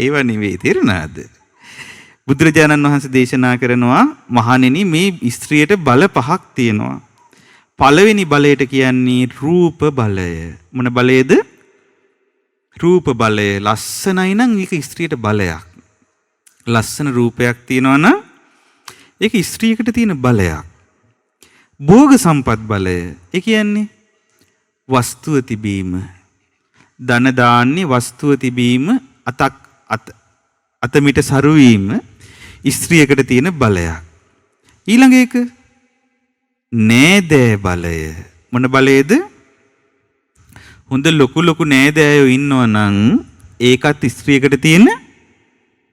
ඒවා නෙවෙයි. තේරුණාද? බුදුරජාණන් වහන්සේ දේශනා කරනවා, මහණෙනි මේ ස්ත්‍රියට බල 5ක් තියෙනවා. පළවෙනි බලයට කියන්නේ රූප බලය. මොන බලයේද? රූප බලය. ලස්සනයි නම් ඒක ස්ත්‍රියට බලයක්. ලස්සන රූපයක් තියෙනවා නම් ඒක ස්ත්‍රියකට තියෙන බලයක්. භෝග සම්පත් බලය. ඒ කියන්නේ වස්තුව තිබීම. ධන දාන්නේ වස්තුව තිබීම, අතමිට සරු වීම ස්ත්‍රියකට තියෙන බලයක්. ඊළඟ එක නෑදෑ බලය. මොන බලයේද? හොඳ ලොකු නෑදෑයෝ ඉන්නවා නම් ඒකත් ස්ත්‍රියකට තියෙන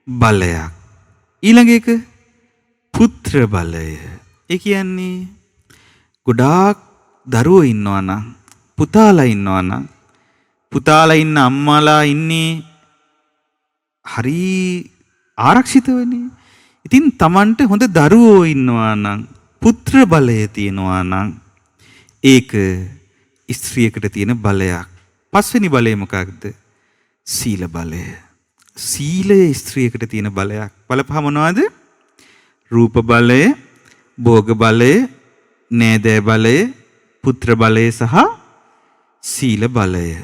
බලයක්. ඊළඟ එක පුත්‍ර බලය. ඒ කියන්නේ ගොඩාක් දරුවෝ ඉන්නවා නම්, පුතාලා ඉන්නවා නම්, පුතාලා ඉන්න අම්මාලා ඉන්නේ හරි ආරක්ෂිතවනේ. ඉතින් Tamanට හොඳ දරුවෝ ඉන්නවා නම්, පුත්‍ර බලය තියෙනවා නම් ඒක ස්ත්‍රියකට තියෙන බලයක්. පස්වෙනි බලය මොකක්ද? සීල බලය. සීලය ස්ත්‍රියකට තියෙන බලයක්. බලපහම මොනවද? රූප බලය, භෝග බලය, නේදෑ බලය, පුත්‍ර බලය සහ සීල බලය.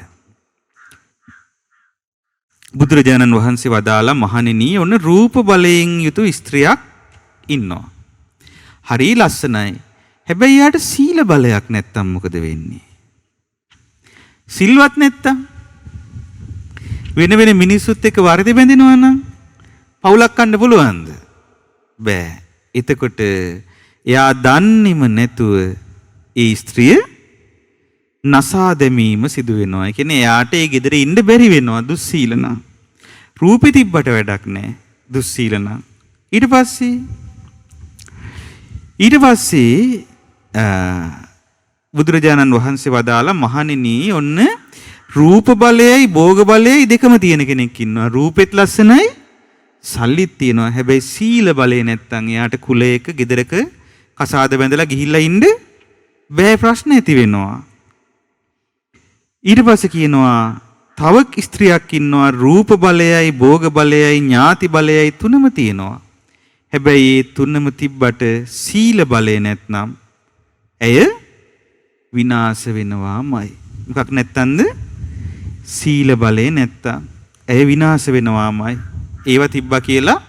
බුදුරජාණන් වහන්සේ වදාලා මහණෙනි ඔන්න රූප බලයෙන් යුතු ස්ත්‍රියක් ඉන්නවා. හරි ලස්සනයි. හැබැයි යාට සීල බලයක් නැත්තම් මොකද වෙන්නේ? සිල්වත් නැත්තම් වෙන වෙන මිනිස්සුත් එක්ක වරද බැඳෙනවා නම් පවුලක් ගන්න පුළුවන්ද? බෑ. එතකොට එයා දන්නේම නැතුව ඒ ස්ත්‍රිය නසා දැමීම සිදු වෙනවා. ඒ කියන්නේ එයාට ඒ ගෙදර ඉන්න බැරි වෙනවා දුස්සීල නම්. රූපෙ තිබ්බට වැඩක් නැහැ දුස්සීල නම්. ඊට පස්සේ බුදුරජාණන් වහන්සේ වදාලා මහණෙනි ඔන්න රූප බලයයි භෝග බලයයි දෙකම තියෙන කෙනෙක් ඉන්නවා. රූපෙත් ලස්සනයි, සල්ලිත් තියෙනවා. හැබැයි සීල බලය නැත්තම් එයාට කුලයක ගෙදරක කසාද බැඳලා ගිහිල්ලා ඉන්න බෑ, ප්‍රශ්න ඇති වෙනවා. ඊට පස්සේ කියනවා තව ස්ත්‍රියක් ඉන්නවා රූප බලයයි භෝග බලයයි ඥාති බලයයි තුනම තියෙනවා. හැබැයි ඒ තුනම තිබ්බට සීල බලය නැත්නම් ඇය විනාශ වෙනවාමයි. මොකක් නැත්තන්ද? සීල බලය නැත්තම් ඇය විනාශ වෙනවාමයි. ඒවා තිබ්බා කියලා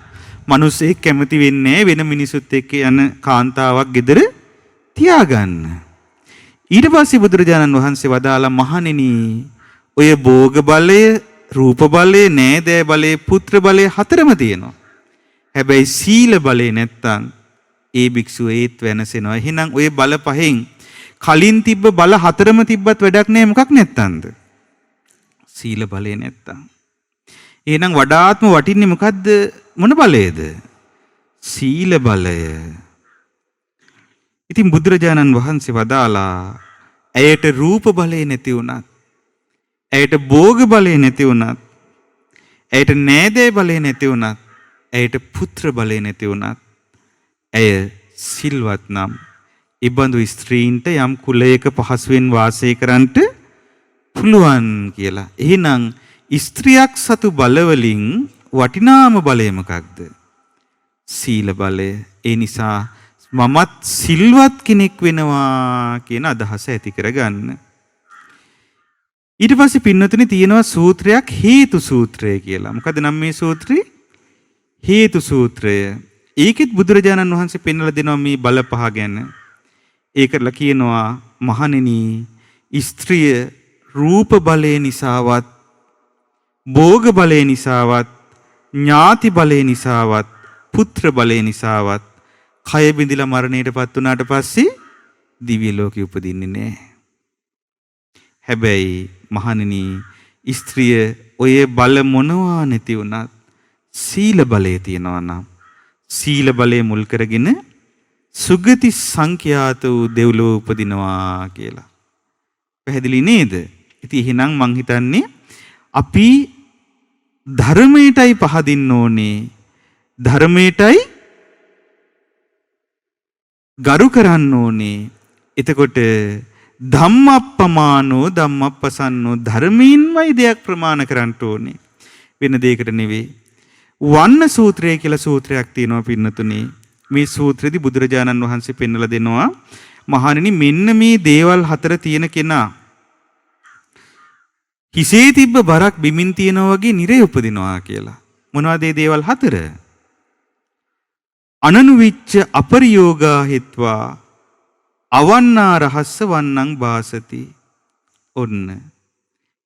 මිනිස්සෙක් කැමති වෙන්නේ වෙන මිනිසුත් එක්ක යන කාන්තාවක් ගෙදර තියාගන්න. ඊට පස්සේ බුදුරජාණන් වහන්සේ වදාලා මහණෙනි ඔය භෝග බලය, රූප බලය, නේදෑ බලය, පුත්‍ර බලය හතරම තියෙනවා. හැබැයි සීල බලය නැත්තම් ඒ භික්ෂුව ඒත් වෙනසෙනවා. එහෙනම් ඔය බල පහෙන් කලින් තිබ්බ බල හතරම තිබ්බත් වැඩක් නැහැ. මොකක් නැත්තන්ද? සීල බලය නැත්තම්. එහෙනම් වඩාත්ම වටින්නේ මොකද්ද? මොන බලයද? සීල බලය. ඉතින් බුදුරජාණන් වහන්සේ වදාලා ඇයට රූප බලය නැති වුණත්, ඇයට භෝග බලය නැති වුණත්, ඇයට නේදේ බලය නැති වුණත්, ඇයට පුත්‍ර බලය නැති වුණත් ඇය සිල්වත් නම් ඉබඳු ස්ත්‍රීන්ට යම් කුලයක පහසුවෙන් වාසය කරන්නට පුළුවන් කියලා. එහෙනම් ස්ත්‍රියක් සතු බලවලින් වටිනාම බලය මොකක්ද? සීල බලය. ඒ නිසා මමත් සිල්වත් කෙනෙක් වෙනවා කියන අදහස ඇති කරගන්න. ඊට පස්සේ පින්නතුනේ තියෙනවා සූත්‍රයක් හේතු සූත්‍රය කියලා. මොකද නම් මේ සූත්‍රය? හේතු සූත්‍රය. ඒකෙත් බුදුරජාණන් වහන්සේ පෙන්වලා දෙනවා මේ බල පහ ගැන. ඒකලා කියනවා මහණෙනි ස්ත්‍රිය රූප බලය නිසාවත්, භෝග බලය නිසාවත්, ඥාති බලය නිසාවත්, පුත්‍ර බලය නිසාවත් කය බිඳිලා මරණයටපත් වුණාට පස්සේ දිව්‍ය ලෝකෙ උපදින්නේ නැහැ. හැබැයි මහණෙනි ස්ත්‍රිය ඔය බල මොනවා නැති වුණත් සීල බලය තියනවා නම් සීල බලය මුල් කරගෙන සුගති සංඛ්‍යාත වූ දෙව්ලොව උපදිනවා කියලා. පැහැදිලි නේද? ඉතින් එහෙනම් මං හිතන්නේ අපි ධර්මයටයි පහදින්න ඕනේ. ධර්මයටයි ගරු කරන්න ඕනේ. එතකොට ධම්මප්පමානෝ ධම්මප්පසන්නෝ ධර්මයෙන්මයි දෙයක් ප්‍රමාණ කරන්න ඕනේ. වෙන දෙයකට නෙවෙයි. වන්න සූත්‍රය කියලා සූත්‍රයක් තියෙනවා පින්නතුනේ. මේ සූත්‍රෙදි බුදුරජාණන් වහන්සේ පෙන්වලා දෙනවා මහණෙනි මෙන්න මේ දේවල් හතර තියෙන කෙනා හිසේ තිබ්බ බරක් බිමින් තියනවා වගේ නිරේ උපදිනවා කියලා. මොනවද මේ දේවල් හතර? අනනුවිච්ච අපරියෝගා හිත්වා අවන්නා රහස්ස වන්නං වාසති. ඔන්න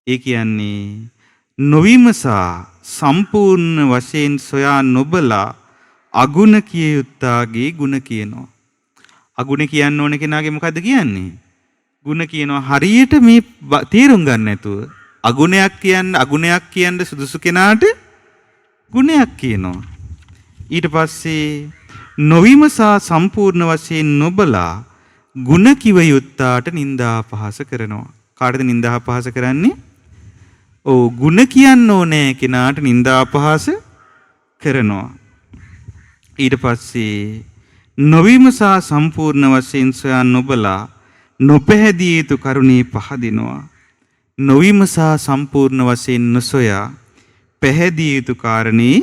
ඒ කියන්නේ නොවිමසා සම්පූර්ණ වශයෙන් සොයා නොබලා අගුණ කිය යුත්තාගේ ගුණ කියනවා. අගුණ කියන්න ඕන කෙනාගේ මොකද්ද කියන්නේ? ගුණ කියනවා. හරියට මේ තේරුම් ගන්න නැතුව අගුණයක් කියන්න සුදුසු කෙනාට ගුණයක් කියනවා. ඊට පස්සේ නොවිමසා සම්පූර්ණ වශයෙන් නොබලා ಗುಣ කිව යුත්තාට නිନ୍ଦා අපහාස කරනවා. කාටද නිନ୍ଦා අපහාස කරන්නේ? ඔව් ಗುಣ කියන්න ඕනේ කෙනාට නිନ୍ଦා අපහාස කරනවා. ඊට පස්සේ නොවිමසා සම්පූර්ණ වශයෙන් සොයා නොබලා නොපැහැදිය යුතු කරුණේ පහදිනවා. නොවිමසා සම්පූර්ණ වශයෙන් නොසොයා පැහැදිය යුතු කාරණේ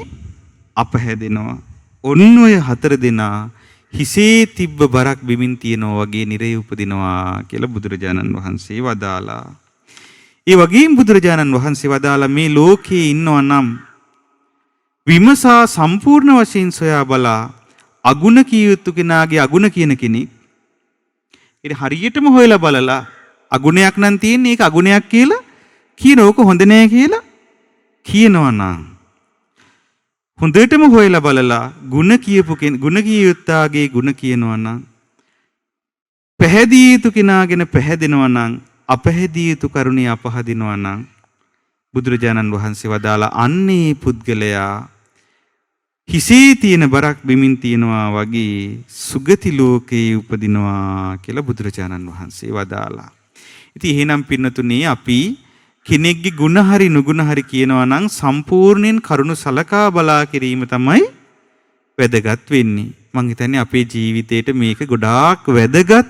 අපහැදෙනවා. ඔන්න ඔය 4 දෙනා හිසේ තිබ්බ බරක් බිමින් තියනවා වගේ නිරේ උපදිනවා කියලා බුදුරජාණන් වහන්සේ වදාලා. ඒ වගේම බුදුරජාණන් වහන්සේ වදාලා මේ ලෝකේ ඉන්නවා නම් විමසා සම්පූර්ණ වශයෙන් සොයා බලා අගුණ කිය යුතු කෙනාගේ අගුණ කියන කෙනෙක් ඉතින් හරියටම හොයලා බලලා අගුණයක් නම් තියෙන්නේ ඒක අගුණයක් කියලා කියන ඕක හොඳ නෑ කියලා කියනවා නම් හොඳටම හොයලා බලලා ಗುಣ කියපු කෙන ಗುಣ කිය යුත්තාගේ ಗುಣ කියනවා නම් පැහැදිය යුතු කෙනාගෙන පැහැදෙනවා නම් අපැහැදිය යුතු කරුණේ අපහදිනවා නම් බුදුරජාණන් වහන්සේ වදාලා අන්නේ පුද්ගලයා හිසේ තියෙන බරක් බිමින් තියනවා වගේ සුගති ලෝකේ උපදිනවා කියලා බුදුරජාණන් වහන්සේ වදාලා. ඉතින් එහෙනම් පින්නතුනේ අපි කෙනෙක්ගේ ಗುಣ හරි නුගුණ හරි කියනවා නම් සම්පූර්ණයෙන් කරුණු සලකා බලා කිරීම තමයි වැදගත් වෙන්නේ. මං හිතන්නේ අපේ ජීවිතේට මේක ගොඩාක් වැදගත්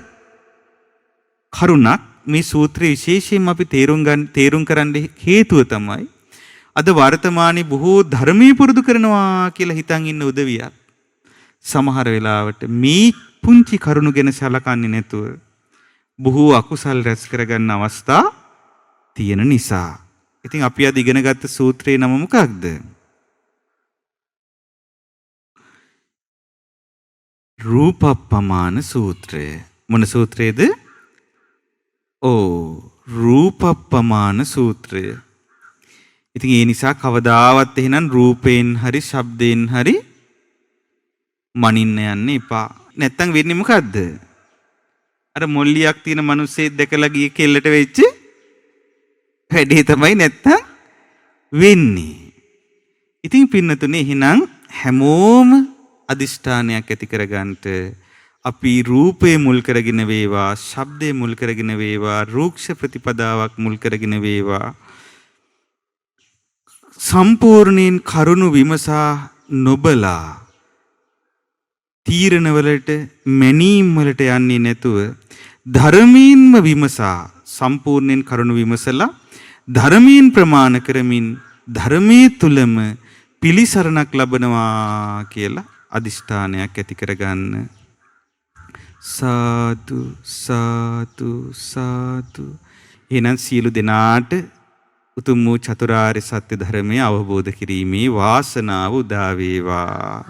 කරුණක්. මේ සූත්‍රයේ විශේෂයෙන්ම අපි තේරුම් ගන්න හේතුව තමයි අද වර්තමානයේ බොහෝ ධර්මීය පුරුදු කරනවා කියලා හිතන් ඉන්න උදවියක් සමහර වෙලාවට මේ පුංචි කරුණු ගැන සලකන්නේ නැතුව බොහෝ අකුසල් රැස් කරගන්න අවස්ථා තියෙන නිසා. ඉතින් අපි අද ඉගෙන ගත්ත සූත්‍රයේ නම මොකක්ද? රූපප්පමාන සූත්‍රය. මොන සූත්‍රයේද? රූපප්පමාන සූත්‍රය. ඉතින් ඒ නිසා කවදාවත් එහෙනම් රූපයෙන් හරි ශබ්දයෙන් හරි මනින්න යන්න එපා. නැත්තම් වෙන්නේ මොකද්ද? අර මොල්ලියක් තියෙන මිනිස්සෙක් දැකලා ගියේ කෙල්ලට වෙච්ච වැඩේ තමයි නැත්තම් වෙන්නේ. ඉතින් පින්නතුනේ එහෙනම් හැමෝම අදිෂ්ඨානයක් ඇති කරගන්නට අපි රූපේ මුල් කරගෙන වේවා, ශබ්දේ මුල් කරගෙන වේවා, රූක්ෂ ප්‍රතිපදාවක් මුල් කරගෙන වේවා සම්පූර්ණයෙන් කරුණු විමසා නොබලා තීරණවලට මැනීම් වලට යන්නේ නැතුව ධර්මයෙන්ම විමසා සම්පූර්ණයෙන් කරුණු විමසලා ධර්මයෙන් ප්‍රමාණ කරමින් ධර්මයේ තුලම පිළිසරණක් ලබනවා කියලා අදිෂ්ඨානයක් ඇති කරගන්න. සාදු සාදු සාදු. එහෙනම් සියලු දෙනාට උතුම් වූ චතුරාර්ය සත්‍ය ධර්මය අවබෝධ කිරීමේ වාසනාව උදා වේවා.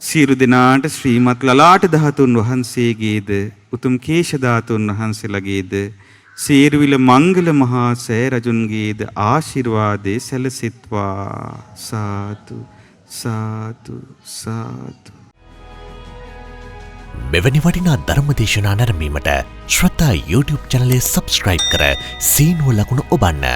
සියලු දෙනාට ශ්‍රීමත් ලලාට ධාතුන් වහන්සේගේද උතුම් කේශ ධාතුන් වහන්සේලාගේද සේරුවිල මංගල මහා සෑ රජුන්ගේද ආශිර්වාදේ සැලසෙත්වා. සාදු සාදු සාදු. මෙවැනි වටිනා ධර්මදේශනා නැරඹීමට ශ්‍රද්ධා YouTube චැනලය සබ්ස්ක්‍රයිබ් කර සීනුව ලකුණ ඔබන්න.